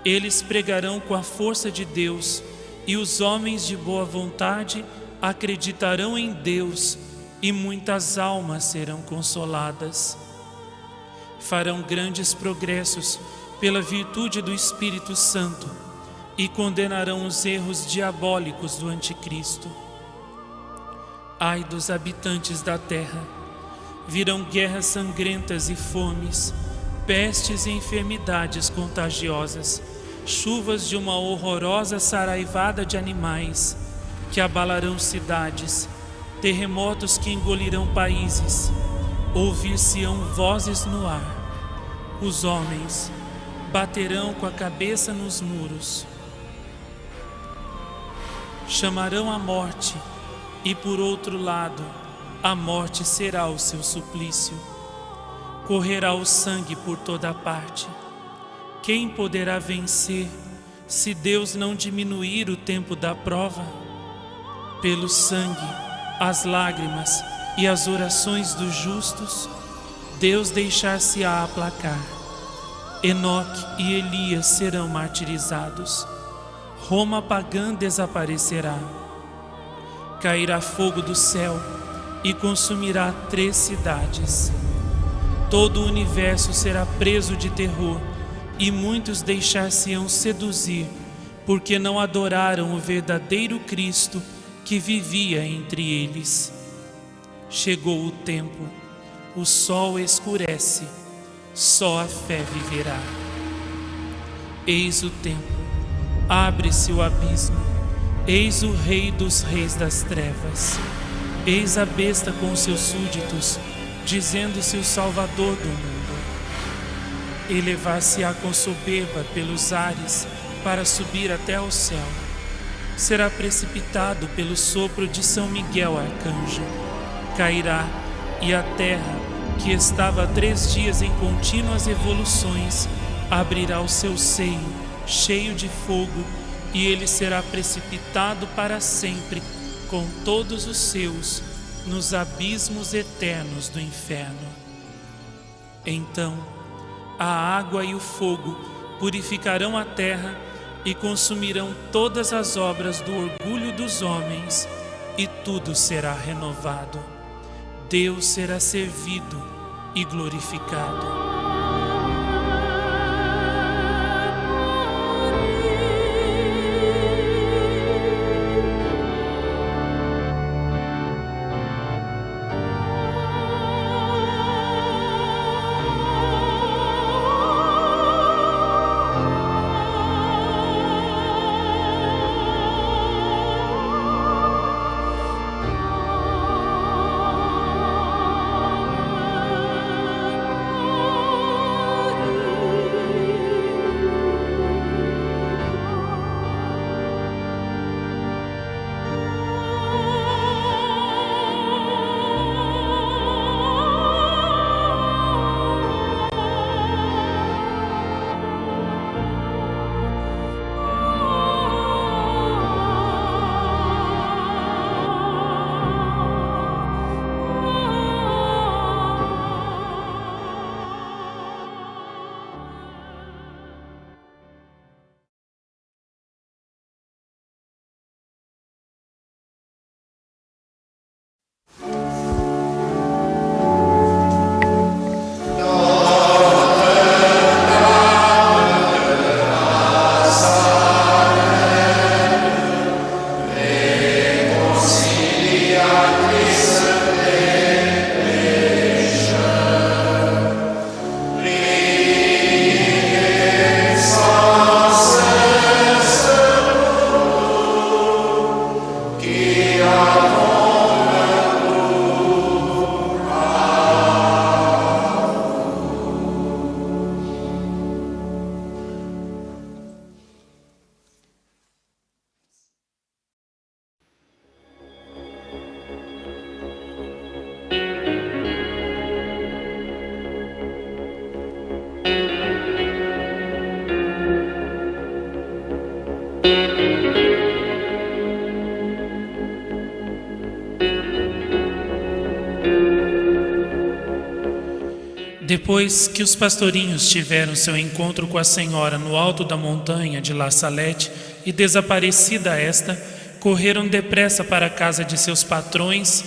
Speaker 1: Eles pregarão com a força de Deus, e os homens de boa vontade acreditarão em Deus, e muitas almas serão consoladas. Farão grandes progressos pela virtude do Espírito Santo e condenarão os erros diabólicos do Anticristo. Ai dos habitantes da terra! Virão guerras sangrentas e fomes, pestes e enfermidades contagiosas, chuvas de uma horrorosa saraivada de animais que abalarão cidades, terremotos que engolirão países, ouvir-se-ão vozes no ar. Os homens baterão com a cabeça nos muros, chamarão a morte, e por outro lado, a morte será o seu suplício. Correrá o sangue por toda parte. Quem poderá vencer se Deus não diminuir o tempo da prova? Pelo sangue, as lágrimas e as orações dos justos, Deus deixar-se-á aplacar. Enoque e Elias serão martirizados. Roma pagã desaparecerá. Cairá fogo do céu e consumirá 3 cidades. Todo o universo será preso de terror, e muitos deixar-se-ão seduzir, porque não adoraram o verdadeiro Cristo que vivia entre eles. Chegou o tempo, o sol escurece, só a fé viverá. Eis o tempo, abre-se o abismo, eis o Rei dos reis das trevas, eis a besta com seus súditos, dizendo-se o Salvador do mundo. Elevar-se-á com soberba pelos ares para subir até ao céu. Será precipitado pelo sopro de São Miguel Arcanjo. Cairá, e a terra, que estava há 3 dias em contínuas evoluções, abrirá o seu seio, cheio de fogo, e ele será precipitado para sempre, com todos os seus, nos abismos eternos do inferno. Então, a água e o fogo purificarão a terra e consumirão todas as obras do orgulho dos homens, e tudo será renovado. Deus será servido e glorificado. Depois que os pastorinhos tiveram seu encontro com a Senhora no alto da montanha de La Salette e desaparecida esta, correram depressa para a casa de seus patrões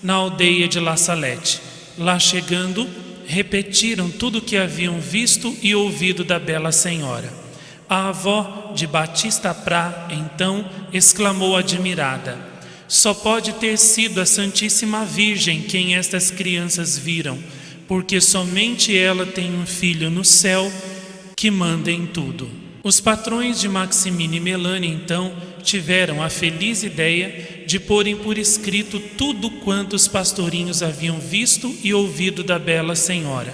Speaker 1: na aldeia de La Salette. Lá chegando, repetiram tudo o que haviam visto e ouvido da bela Senhora. A avó de Batista Prá, então, exclamou admirada: só pode ter sido a Santíssima Virgem quem estas crianças viram, porque somente ela tem um filho no céu que manda em tudo. Os patrões de Maximina e Melânia, então, tiveram a feliz ideia de porem por escrito tudo quanto os pastorinhos haviam visto e ouvido da bela Senhora.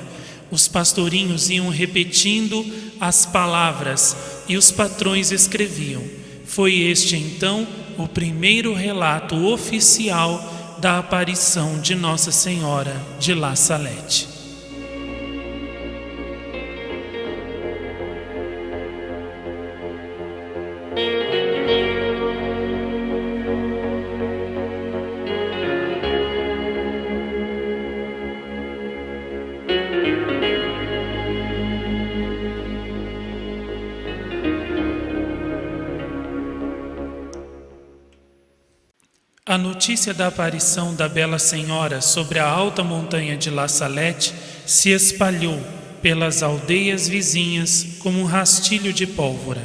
Speaker 1: Os pastorinhos iam repetindo as palavras e os patrões escreviam. Foi este, então, o primeiro relato oficial da aparição de Nossa Senhora de La Salette. A notícia da aparição da Bela Senhora sobre a alta montanha de La Salette se espalhou pelas aldeias vizinhas como um rastilho de pólvora.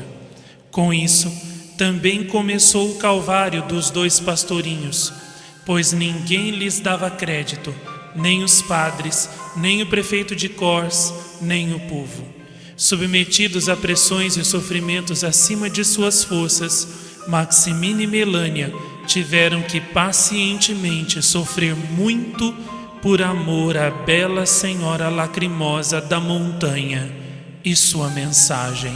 Speaker 1: Com isso, também começou o calvário dos dois pastorinhos, pois ninguém lhes dava crédito, nem os padres, nem o prefeito de Cors, nem o povo. Submetidos a pressões e sofrimentos acima de suas forças, Maximina e Melânia tiveram que pacientemente sofrer muito por amor à bela Senhora Lacrimosa da montanha e sua mensagem.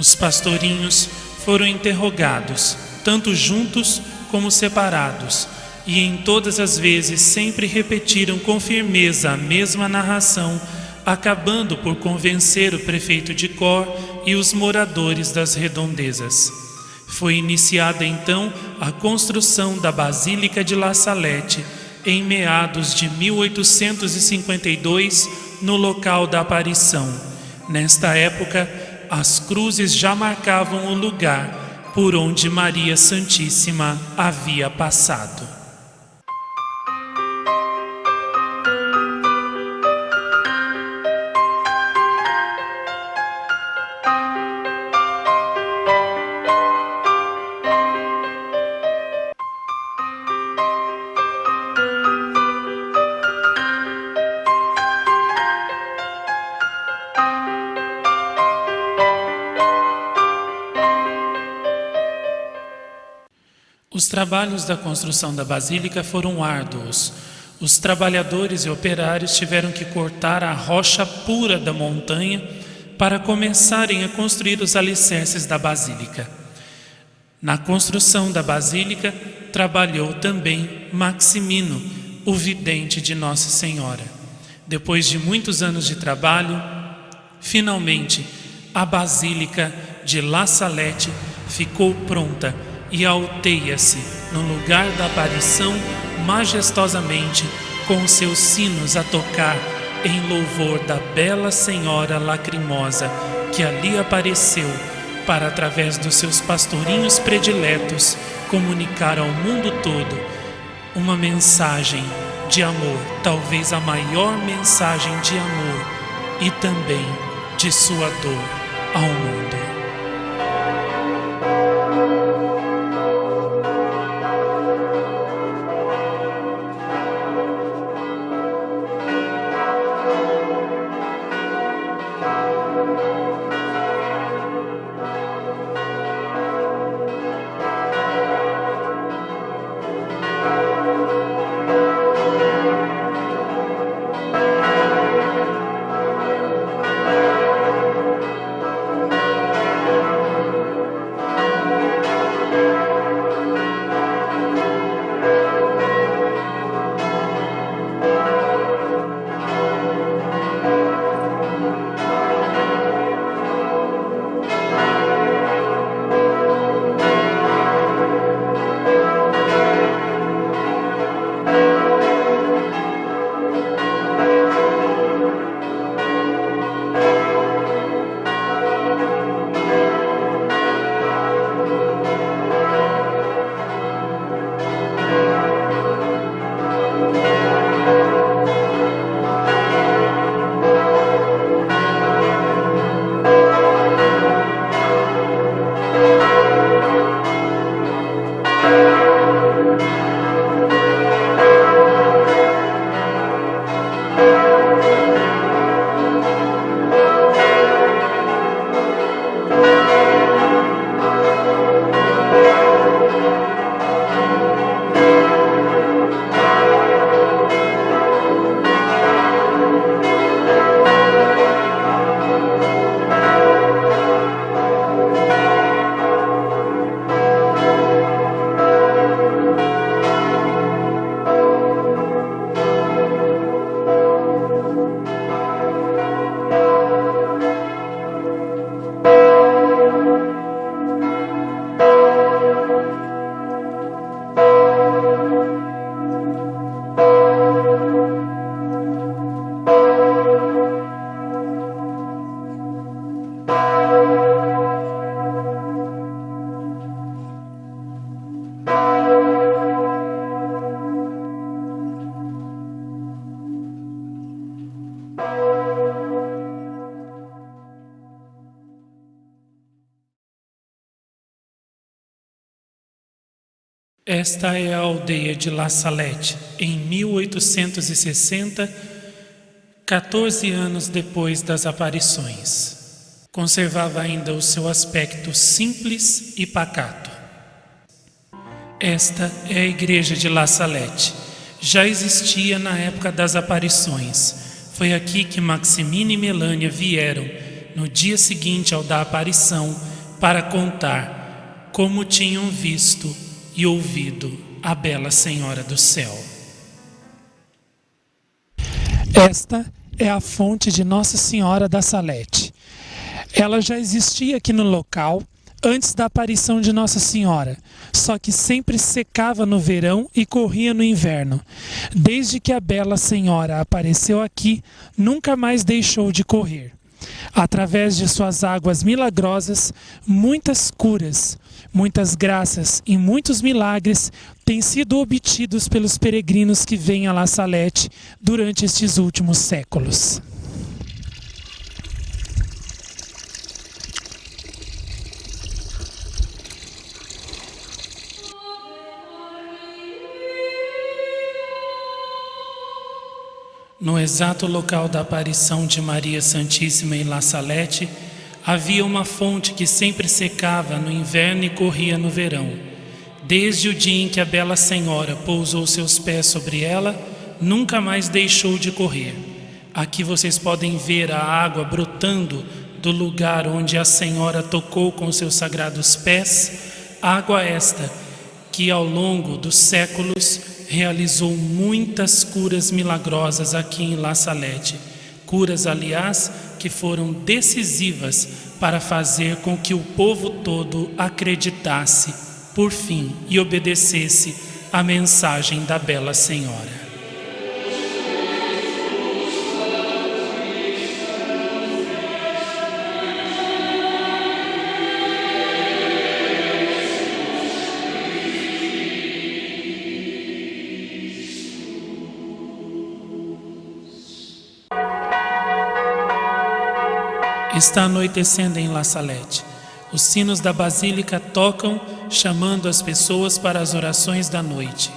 Speaker 1: Os pastorinhos foram interrogados, tanto juntos como separados, e em todas as vezes sempre repetiram com firmeza a mesma narração, acabando por convencer o prefeito de Cor e os moradores das redondezas. Foi iniciada então a construção da Basílica de La Salette em meados de 1852 no local da aparição. Nesta época, as cruzes já marcavam o lugar por onde Maria Santíssima havia passado. Os trabalhos da construção da Basílica foram árduos. Os trabalhadores e operários tiveram que cortar a rocha pura da montanha para começarem a construir os alicerces da Basílica. Na construção da Basílica trabalhou também Maximino, o vidente de Nossa Senhora. Depois de muitos anos de trabalho, finalmente a Basílica de La Salette ficou pronta e alteia-se no lugar da aparição majestosamente, com seus sinos a tocar em louvor da bela Senhora Lacrimosa que ali apareceu para, através dos seus pastorinhos prediletos, comunicar ao mundo todo uma mensagem de amor, talvez a maior mensagem de amor e também de sua dor ao mundo. Esta é a aldeia de La Salette, em 1860, 14 anos depois das aparições. Conservava ainda o seu aspecto simples e pacato. Esta é a igreja de La Salette. Já existia na época das aparições. Foi aqui que Maximina e Melânia vieram, no dia seguinte ao da aparição, para contar como tinham visto e ouvido a bela Senhora do Céu.
Speaker 3: Esta é a fonte de Nossa Senhora da Salette. Ela já existia aqui no local antes da aparição de Nossa Senhora, só que sempre secava no verão e corria no inverno. Desde que a bela Senhora apareceu aqui, nunca mais deixou de correr. Através de suas águas milagrosas, muitas curas, muitas graças e muitos milagres têm sido obtidos pelos peregrinos que vêm a La Salette durante estes últimos séculos.
Speaker 1: No exato local da aparição de Maria Santíssima em La Salette, havia uma fonte que sempre secava no inverno e corria no verão. Desde o dia em que a bela Senhora pousou seus pés sobre ela, nunca mais deixou de correr. Aqui vocês podem ver a água brotando do lugar onde a Senhora tocou com seus sagrados pés, água esta que ao longo dos séculos realizou muitas curas milagrosas aqui em La Salette. Curas, aliás, que foram decisivas para fazer com que o povo todo acreditasse, por fim, e obedecesse à mensagem da bela Senhora. Está anoitecendo em La Salette. Os sinos da basílica tocam, chamando as pessoas para as orações da noite.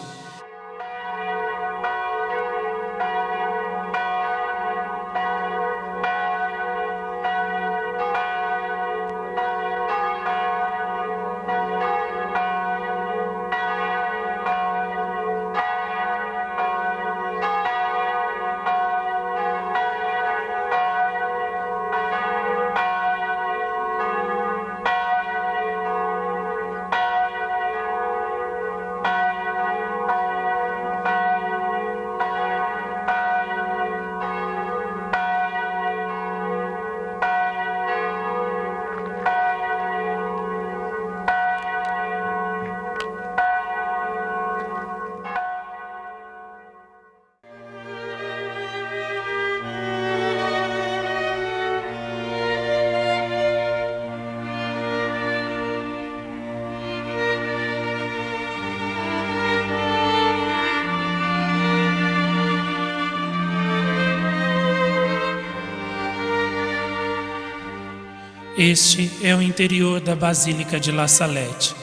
Speaker 1: Este é o interior da Basílica de La Salette.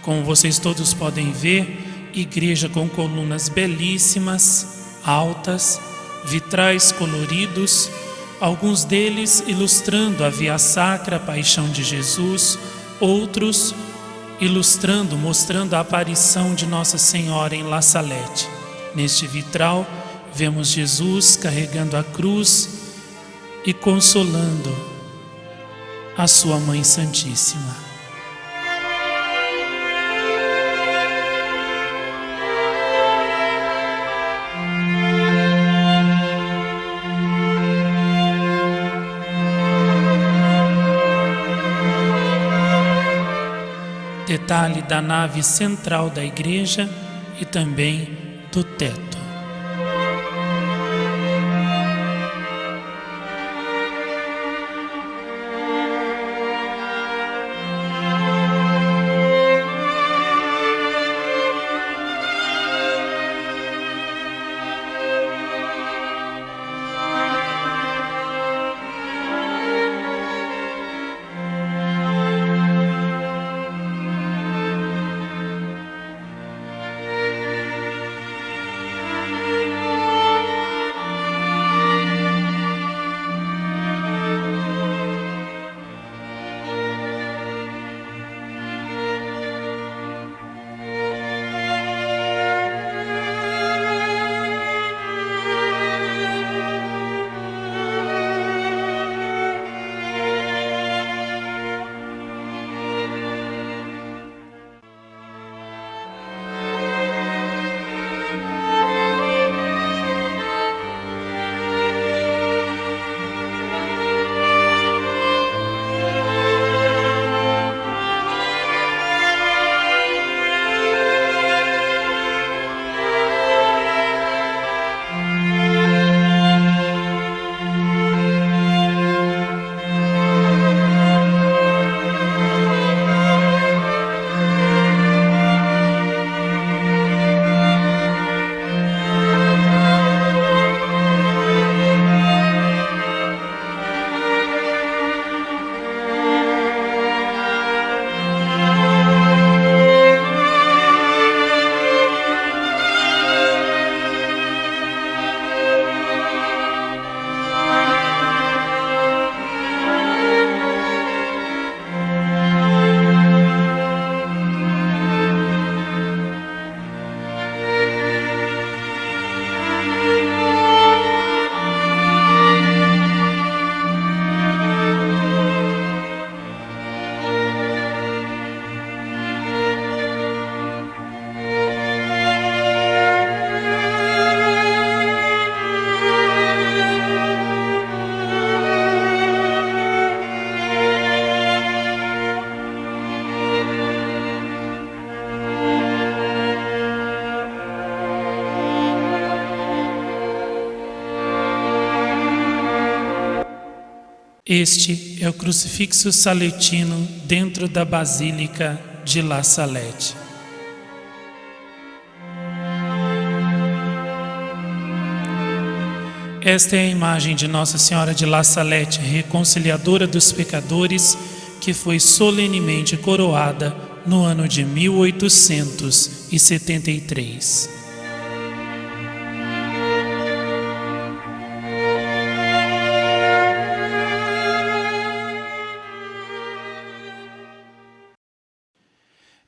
Speaker 1: Como vocês todos podem ver, igreja com colunas belíssimas, altas, vitrais coloridos, alguns deles ilustrando a Via Sacra, a Paixão de Jesus, outros ilustrando, mostrando a aparição de Nossa Senhora em La Salette. Neste vitral, vemos Jesus carregando a cruz e consolando a sua Mãe Santíssima. Detalhe da nave central da igreja e também do teto. Este é o crucifixo saletino dentro da Basílica de La Salette. Esta é a imagem de Nossa Senhora de La Salette, reconciliadora dos pecadores, que foi solenemente coroada no ano de 1873.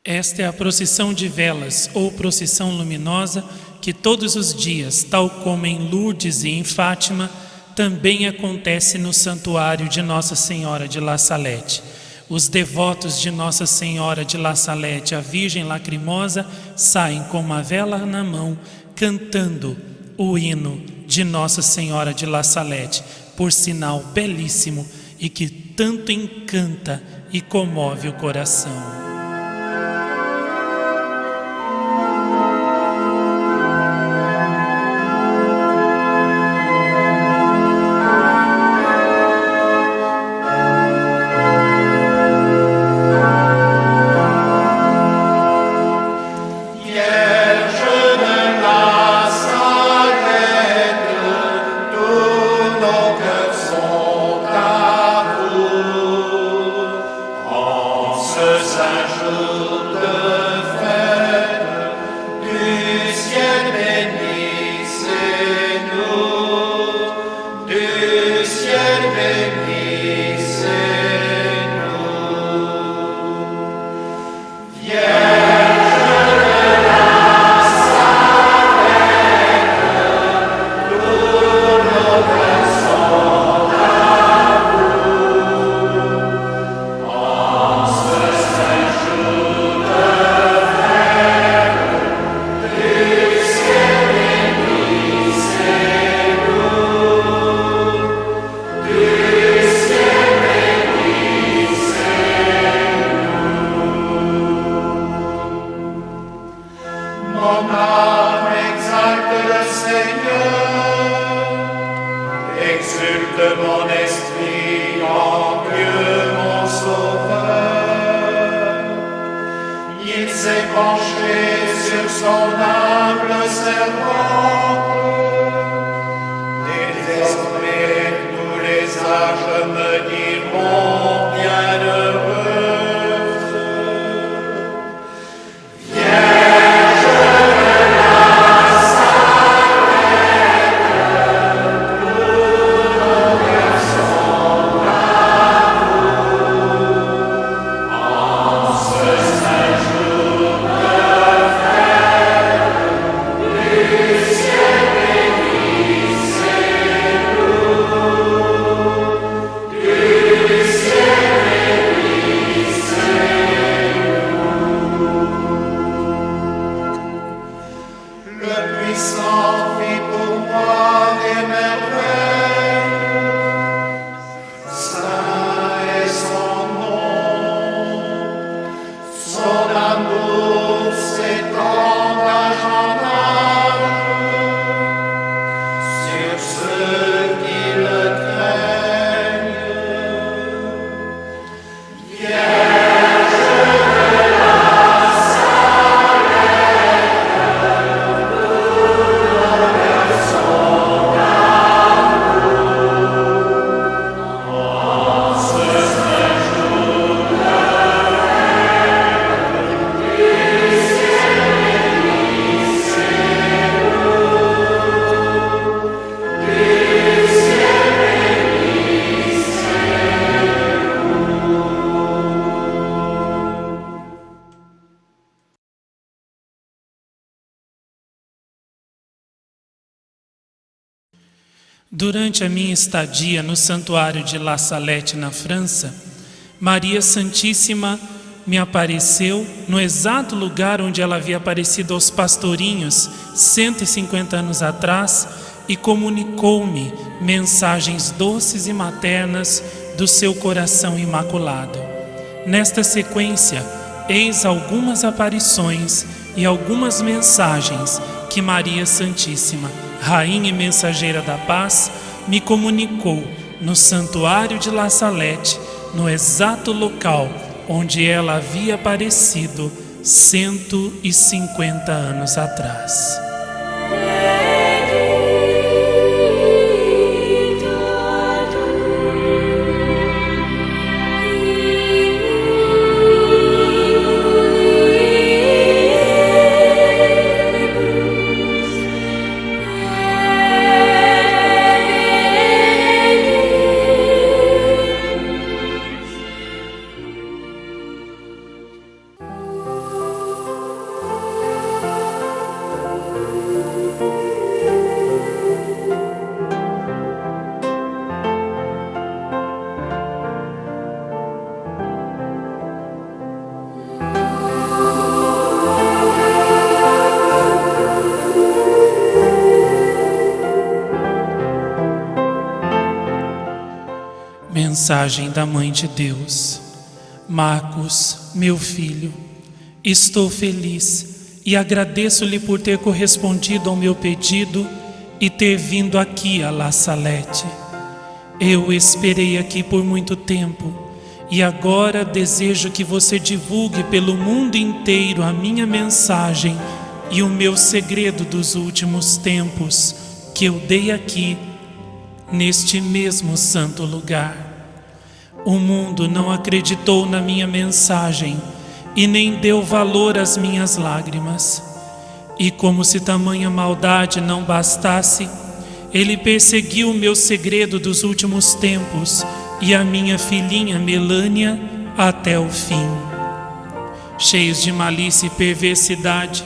Speaker 1: Esta é a procissão de velas, ou procissão luminosa, que todos os dias, tal como em Lourdes e em Fátima, também acontece no santuário de Nossa Senhora de La Salette. Os devotos de Nossa Senhora de La Salette, a Virgem Lacrimosa, saem com uma vela na mão, cantando o hino de Nossa Senhora de La Salette, por sinal belíssimo e que tanto encanta e comove o coração. Durante a minha estadia no santuário de La Salette, na França, Maria Santíssima me apareceu no exato lugar onde ela havia aparecido aos pastorinhos 150 anos atrás e comunicou-me mensagens doces e maternas do seu coração imaculado. Nesta sequência, eis algumas aparições e algumas mensagens que Maria Santíssima, Rainha e Mensageira da Paz, me comunicou no santuário de La Salette, no exato local onde ela havia aparecido 150 anos atrás. Mensagem da Mãe de Deus. Marcos, meu filho, estou feliz e agradeço-lhe por ter correspondido ao meu pedido e ter vindo aqui a La Salette. Eu esperei aqui por muito tempo e agora desejo que você divulgue pelo mundo inteiro a minha mensagem e o meu segredo dos últimos tempos que eu dei aqui, neste mesmo santo lugar. O mundo não acreditou na minha mensagem e nem deu valor às minhas lágrimas. E como se tamanha maldade não bastasse, ele perseguiu o meu segredo dos últimos tempos e a minha filhinha Melânia até o fim. Cheios de malícia e perversidade,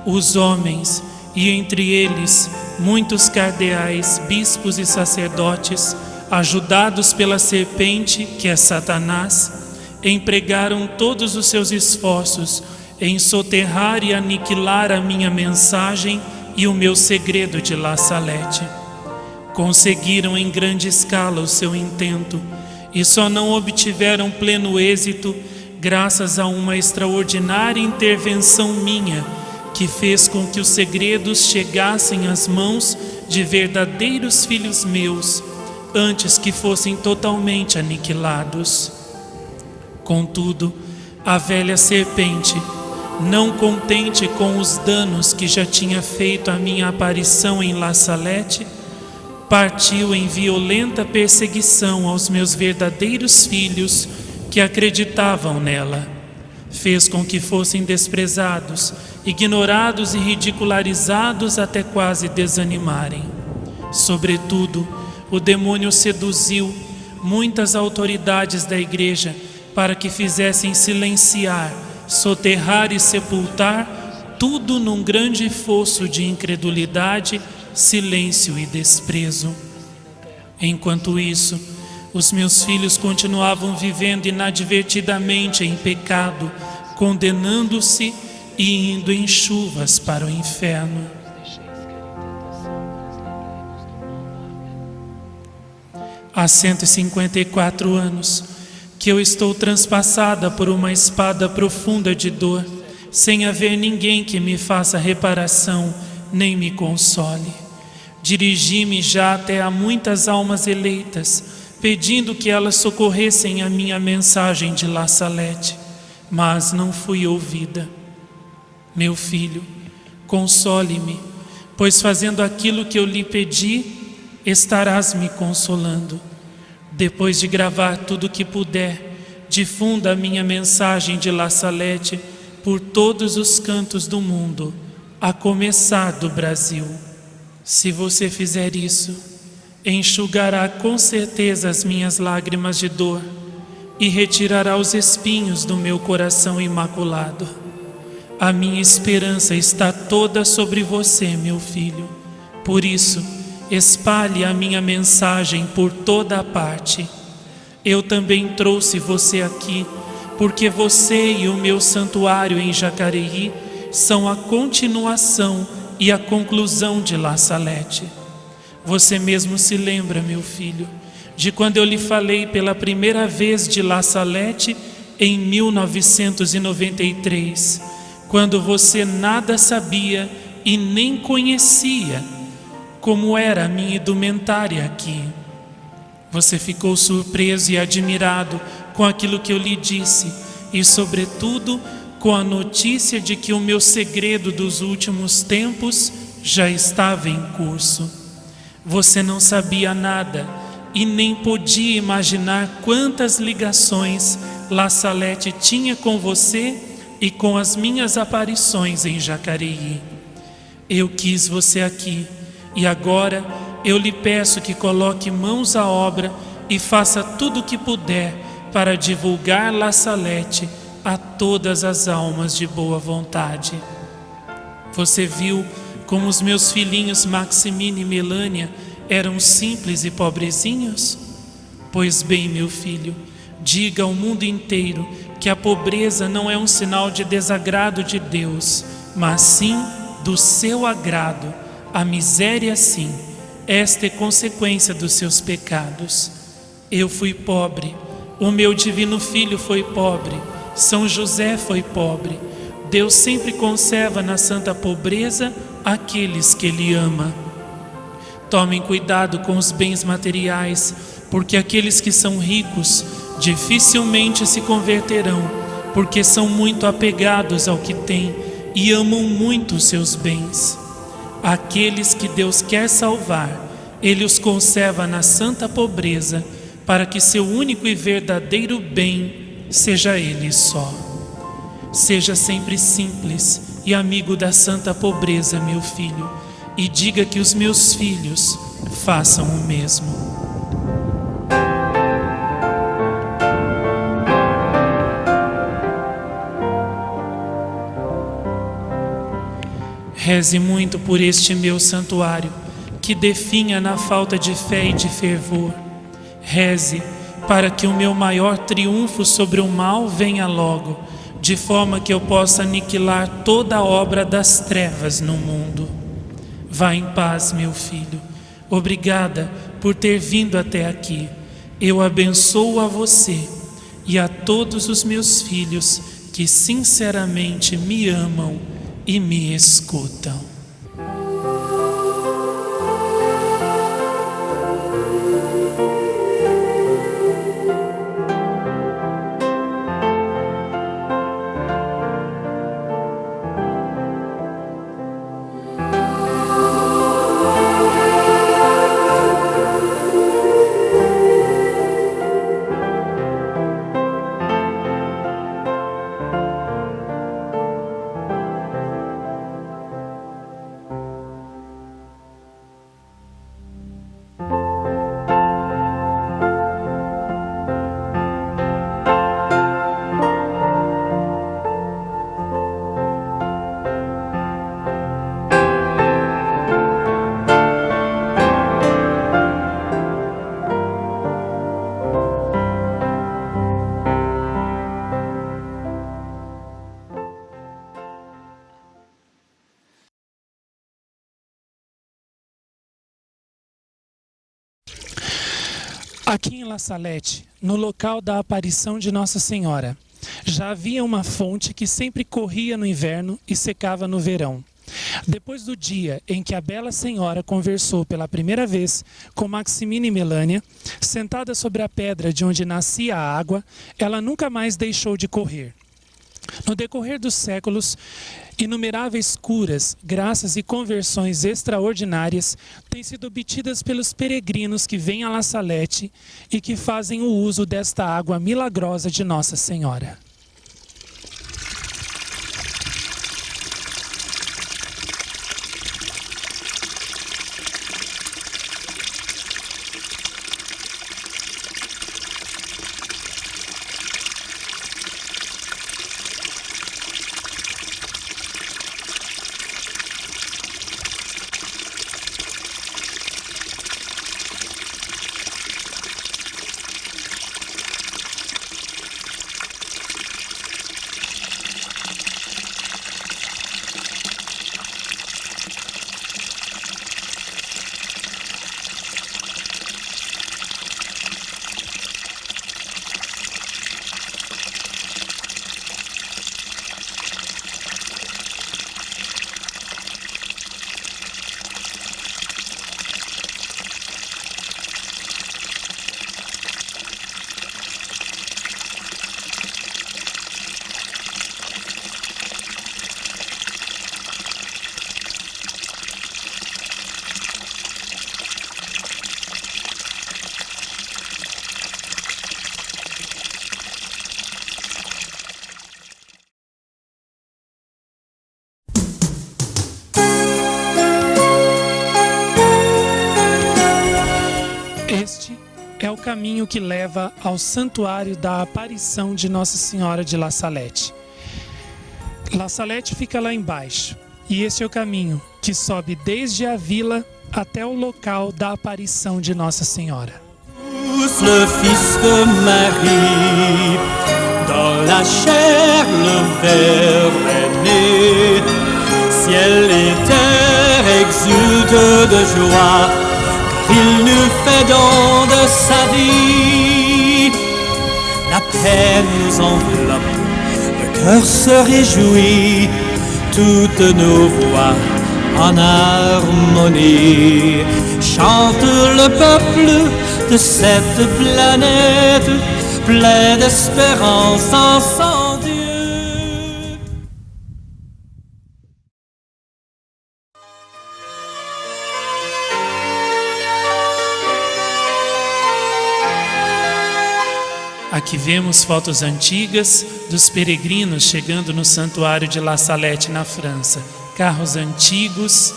Speaker 1: os homens, e entre eles muitos cardeais, bispos e sacerdotes, ajudados pela serpente, que é Satanás, empregaram todos os seus esforços em soterrar e aniquilar a minha mensagem e o meu segredo de La Salette. Conseguiram em grande escala o seu intento e só não obtiveram pleno êxito graças a uma extraordinária intervenção minha, que fez com que os segredos chegassem às mãos de verdadeiros filhos meus, antes que fossem totalmente aniquilados. Contudo, a velha serpente, não contente com os danos que já tinha feito a minha aparição em La Salette, partiu em violenta perseguição aos meus verdadeiros filhos que acreditavam nela. Fez com que fossem desprezados, ignorados e ridicularizados até quase desanimarem. Sobretudo, o demônio seduziu muitas autoridades da igreja para que fizessem silenciar, soterrar e sepultar tudo num grande fosso de incredulidade, silêncio e desprezo. Enquanto isso, os meus filhos continuavam vivendo inadvertidamente em pecado, condenando-se e indo em chuvas para o inferno. Há 154 anos que eu estou transpassada por uma espada profunda de dor, sem haver ninguém que me faça reparação nem me console. Dirigi-me já até a muitas almas eleitas, pedindo que elas socorressem a minha mensagem de La Salette, mas não fui ouvida. Meu filho, console-me, pois fazendo aquilo que eu lhe pedi, estarás me consolando. Depois de gravar tudo o que puder, difunda a minha mensagem de La Salette por todos os cantos do mundo, a começar do Brasil. Se você fizer isso, enxugará com certeza as minhas lágrimas de dor e retirará os espinhos do meu coração imaculado. A minha esperança está toda sobre você, meu filho. Por isso, espalhe a minha mensagem por toda a parte. Eu também trouxe você aqui, porque você e o meu santuário em Jacareí são a continuação e a conclusão de La Salette. Você mesmo se lembra, meu filho, de quando eu lhe falei pela primeira vez de La Salette em 1993, quando você nada sabia e nem conhecia como era a minha indumentária aqui. Você ficou surpreso e admirado com aquilo que eu lhe disse e, sobretudo, com a notícia de que o meu segredo dos últimos tempos já estava em curso. Você não sabia nada e nem podia imaginar quantas ligações La Salette tinha com você e com as minhas aparições em Jacareí. Eu quis você aqui e agora eu lhe peço que coloque mãos à obra e faça tudo o que puder para divulgar La Salette a todas as almas de boa vontade. Você viu como os meus filhinhos Maximina e Melânia eram simples e pobrezinhos? Pois bem, meu filho, diga ao mundo inteiro que a pobreza não é um sinal de desagrado de Deus, mas sim do seu agrado. A miséria, sim, esta é consequência dos seus pecados. Eu fui pobre, o meu divino filho foi pobre, São José foi pobre. Deus sempre conserva na santa pobreza aqueles que Ele ama. Tomem cuidado com os bens materiais, porque aqueles que são ricos dificilmente se converterão, porque são muito apegados ao que têm e amam muito os seus bens. Aqueles que Deus quer salvar, Ele os conserva na santa pobreza, para que seu único e verdadeiro bem seja Ele só. Seja sempre simples e amigo da santa pobreza, meu filho, e diga que os meus filhos façam o mesmo. Reze muito por este meu santuário, que definha na falta de fé e de fervor. Reze para que o meu maior triunfo sobre o mal venha logo, de forma que eu possa aniquilar toda a obra das trevas no mundo. Vá em paz, meu filho. Obrigada por ter vindo até aqui. Eu abençoo a você e a todos os meus filhos que sinceramente me amam e me escutam. Aqui em La Salette, no local da aparição de Nossa Senhora, já havia uma fonte que sempre corria no inverno e secava no verão. Depois do dia em que a bela senhora conversou pela primeira vez com Maximina e Melânia, sentada sobre a pedra de onde nascia a água, ela nunca mais deixou de correr. No decorrer dos séculos, inumeráveis curas, graças e conversões extraordinárias têm sido obtidas pelos peregrinos que vêm a La Salette e que fazem o uso desta água milagrosa de Nossa Senhora. é o caminho que leva ao santuário da aparição de Nossa Senhora de La Salette. La Salette fica lá embaixo, e esse é o caminho que sobe desde a vila até o local da aparição de Nossa Senhora.
Speaker 2: Le Fils de Marie, dans la chair le Verbe est né, ciel et terre exultent de joie, car il nous fait don de sa vie. La paix nous enveloppe, le cœur se réjouit, toutes nos voix en harmonie. Chante le peuple de cette planète, plein d'espérance en son Dieu.
Speaker 3: Aqui vemos fotos antigas dos peregrinos chegando no santuário de La Salette, na França. Carros antigos,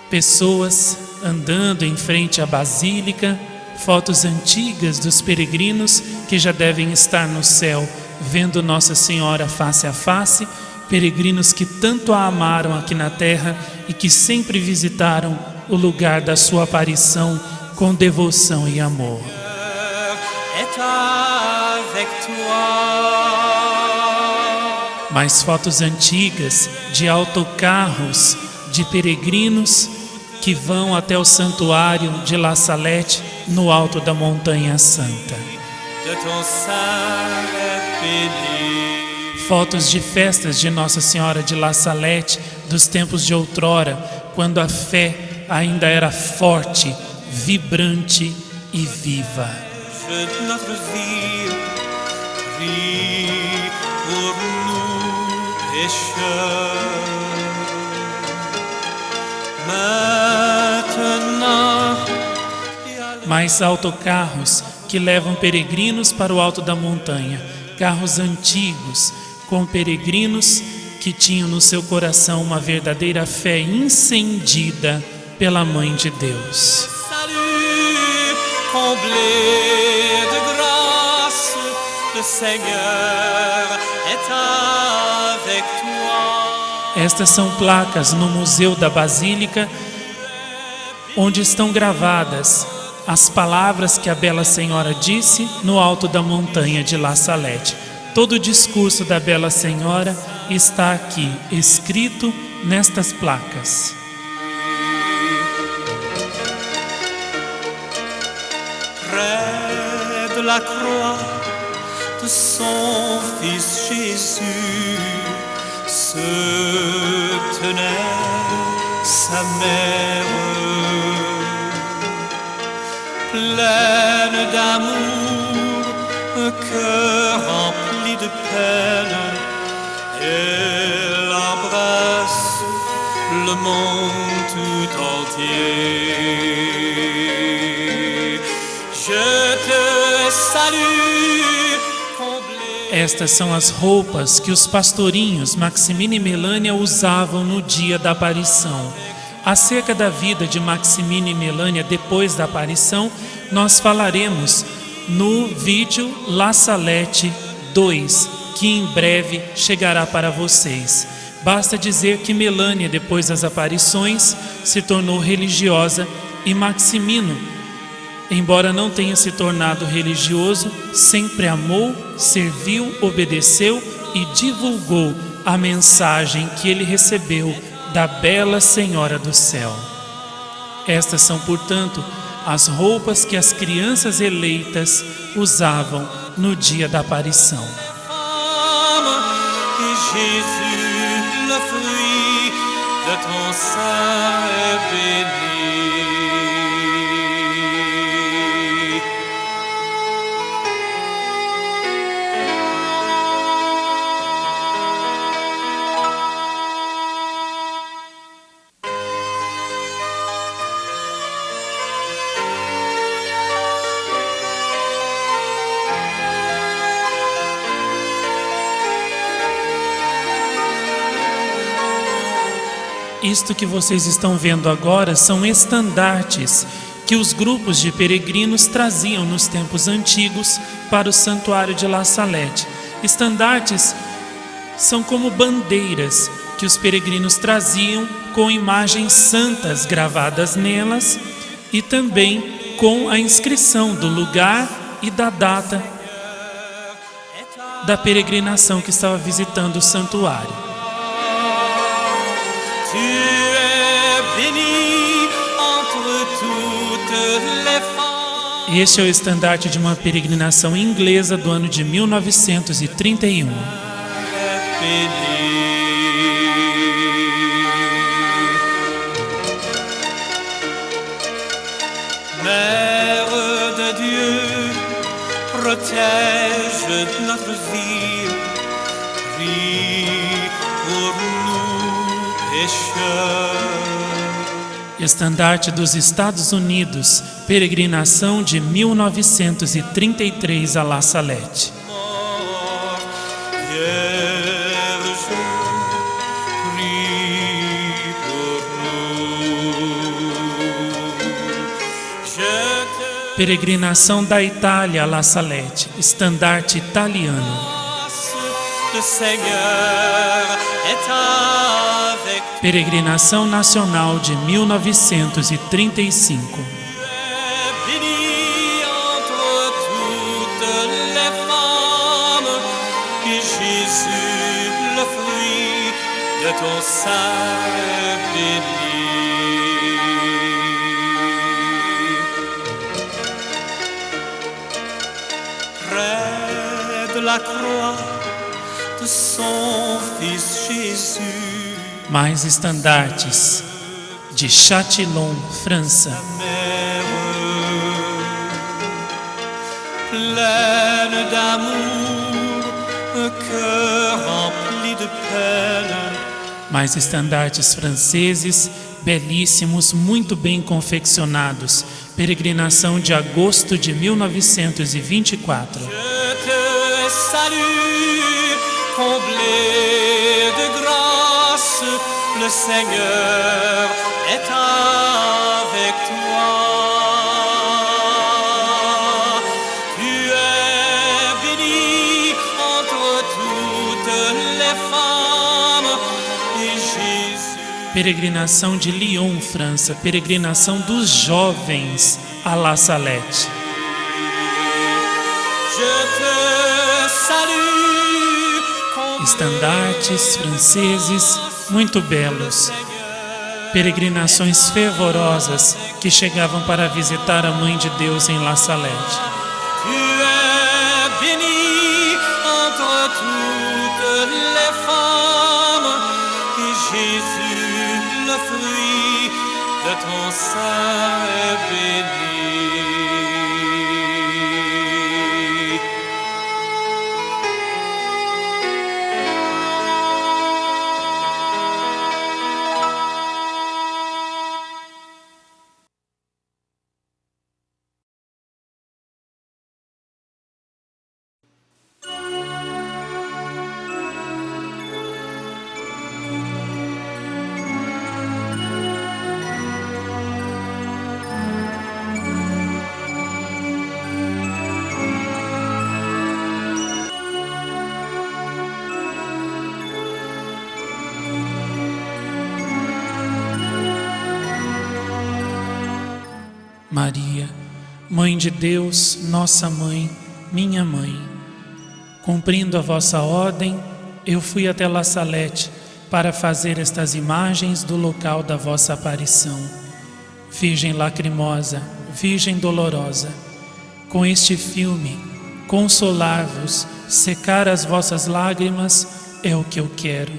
Speaker 3: pessoas andando em frente à basílica, fotos antigas dos peregrinos que já devem estar no céu, vendo Nossa Senhora face a face, peregrinos que tanto a amaram aqui na terra e que sempre visitaram o lugar da sua aparição com devoção e amor. Mais fotos antigas de autocarros de peregrinos que vão até o santuário de La Salette no alto da Montanha Santa. Fotos de festas de Nossa Senhora de La Salette dos tempos de outrora, quando a fé ainda era forte, vibrante e viva. Mais autocarros que levam peregrinos para o alto da montanha, carros antigos com peregrinos que tinham no seu coração uma verdadeira fé incendida pela Mãe de Deus. Estas são placas no Museu da Basílica, onde estão gravadas as palavras que a Bela Senhora disse no alto da montanha de La Salette. Todo o discurso da Bela Senhora está aqui, escrito nestas placas.
Speaker 2: Près de la croix de son Fils Jésus se tenait sa mère, pleine d'amour, un cœur rempli de peine. Elle embrasse le monde tout entier. Je te salue, comblé.
Speaker 3: Estas são as roupas que os pastorinhos Maximina e Melânia usavam no dia da aparição. Acerca da vida de Maximina e Melânia depois da aparição, nós falaremos no vídeo La Salette 2, que em breve chegará para vocês. Basta dizer que Melânia, depois das aparições, se tornou religiosa e Maximino, embora não tenha se tornado religioso, sempre amou, serviu, obedeceu e divulgou a mensagem que ele recebeu da Bela Senhora do Céu. Estas são, portanto, as roupas que as crianças eleitas usavam no dia da aparição.
Speaker 2: Jésus, le fruit de ton sein est béni.
Speaker 3: Isto que vocês estão vendo agora são estandartes
Speaker 1: que os grupos de peregrinos traziam nos tempos antigos para o santuário de La Salette. Estandartes são como bandeiras que os peregrinos traziam com imagens santas gravadas nelas e também com a inscrição do lugar e da data da peregrinação que estava visitando o santuário.
Speaker 2: Tu es bénie entre toutes les femmes.
Speaker 1: Este é o estandarte de uma peregrinação inglesa do ano de 1931.
Speaker 2: Mère de Dieu, protège notre vie, prie pour nous pécheurs.
Speaker 1: Estandarte dos Estados Unidos, peregrinação de 1933 a La Salette.
Speaker 2: Vierge, prie pour nous. Je te
Speaker 1: Peregrinação da Itália a La Salette, estandarte italiano.
Speaker 2: remercie, le Seigneur est avec toi.
Speaker 1: Peregrinação nacional de 1935.
Speaker 2: Tu es bénie entre toutes les femmes, et Jésus, le fruit de ton sein, est béni. Près de la croix de son Fils Jésus,
Speaker 1: Mais estandartes de Châtillon, França.
Speaker 2: Mère, pleine d'amour, un cœur rempli de peine.
Speaker 1: Mais estandartes franceses, belíssimos, muito bem confeccionados. Peregrinação de agosto de 1924.
Speaker 2: Je te salue, comblé de grâce, le Seigneur est avec toi. Tu es bénie entre toutes les femmes, et Jésus.
Speaker 1: Peregrinação de Lyon, França. Peregrinação dos jovens a La Salette.
Speaker 2: Je te salue, comblé
Speaker 1: Estandartes franceses muito belos. Peregrinações fervorosas que chegavam para visitar a Mãe de Deus em La Salette.
Speaker 2: Tu es bénie entre toutes les femmes, et Jésus, le fruit de ton sein, est béni.
Speaker 1: Maria, Mãe de Deus, nossa Mãe, minha Mãe, cumprindo a vossa ordem, eu fui até La Salette para fazer estas imagens do local da vossa aparição. Virgem lacrimosa, Virgem dolorosa, com este filme, consolar-vos, secar as vossas lágrimas é o que eu quero.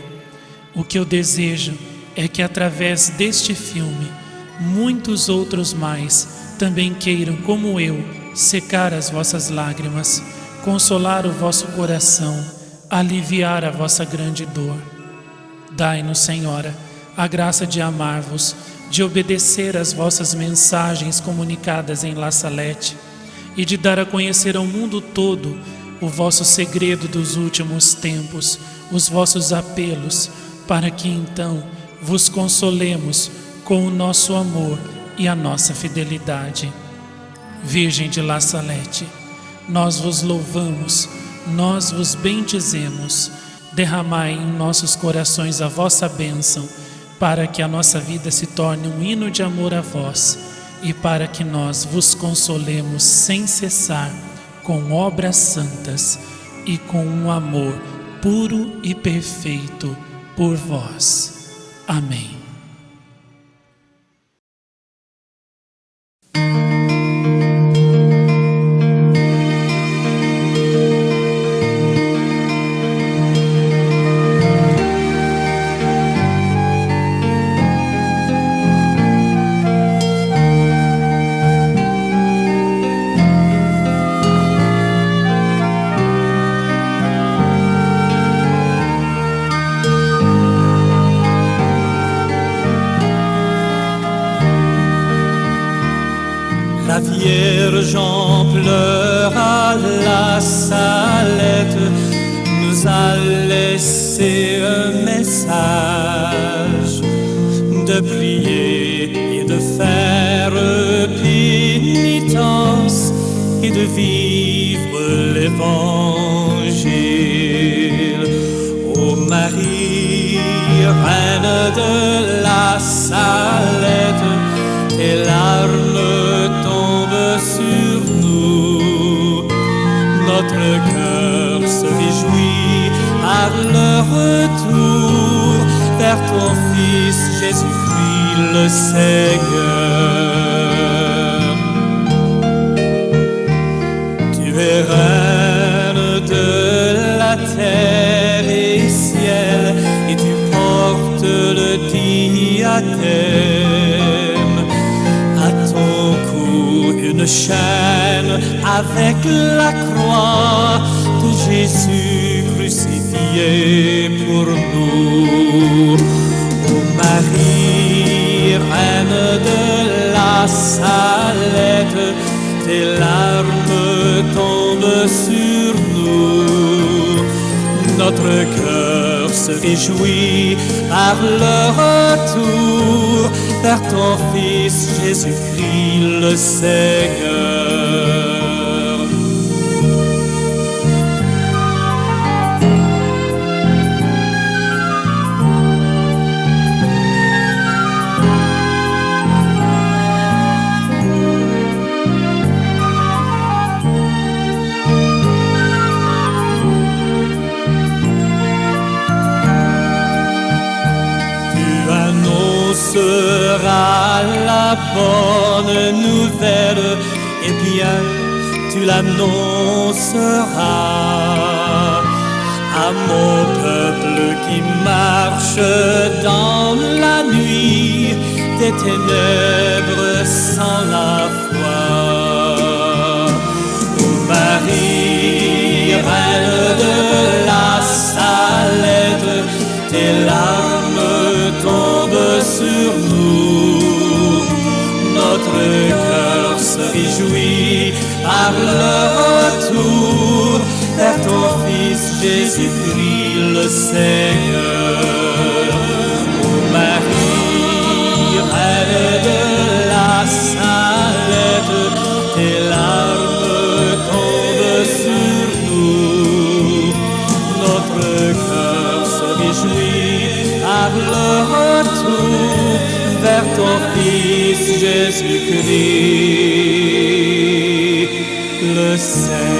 Speaker 1: O que eu desejo é que através deste filme, muitos outros mais também queiram, como eu, secar as vossas lágrimas, consolar o vosso coração, aliviar a vossa grande dor. Dai-nos, Senhora, a graça de amar-vos, de obedecer às vossas mensagens comunicadas em La Salette e de dar a conhecer ao mundo todo o vosso segredo dos últimos tempos, os vossos apelos, para que então vos consolemos com o nosso amor e a nossa fidelidade. Virgem de La Salette, nós vos louvamos, nós vos bendizemos. Derramai em nossos corações a vossa bênção, para que a nossa vida se torne um hino de amor a vós e para que nós vos consolemos sem cessar com obras santas e com um amor puro e perfeito por vós. Amém.
Speaker 2: La Vierge en pleurs à la Salette nous a laissé un message de prier et de faire pénitence et de vivre l'Évangile. Ô Marie, reine de la Salette, tes larmes tombent sur nous. Notre cœur se réjouit par le retour vers ton Fils Jésus-Christ le Seigneur. Tu es reine de la terre et ciel, et tu portes le diadème. À ton cou une chaîne avec la croix de Jésus crucifié pour nous. Ô Marie, reine de la Salette, tes larmes tombent sur nous. Notre cœur se réjouit par le retour vers ton Fils Jésus-Christ le Seigneur. Sera la bonne nouvelle, et bien tu l'annonceras à mon peuple qui marche dans la nuit des ténèbres sans la foi. Ô Marie, reine de la Salette, tes larmes tombent sur nous. Notre cœur se réjouit par le retour vers ton Fils Jésus-Christ le Seigneur. Ô Marie, reine de la Salette, tes larmes tombent sur nous. Notre cœur se réjouit par le retour vers ton Fils Jésus-Christ le Seigneur.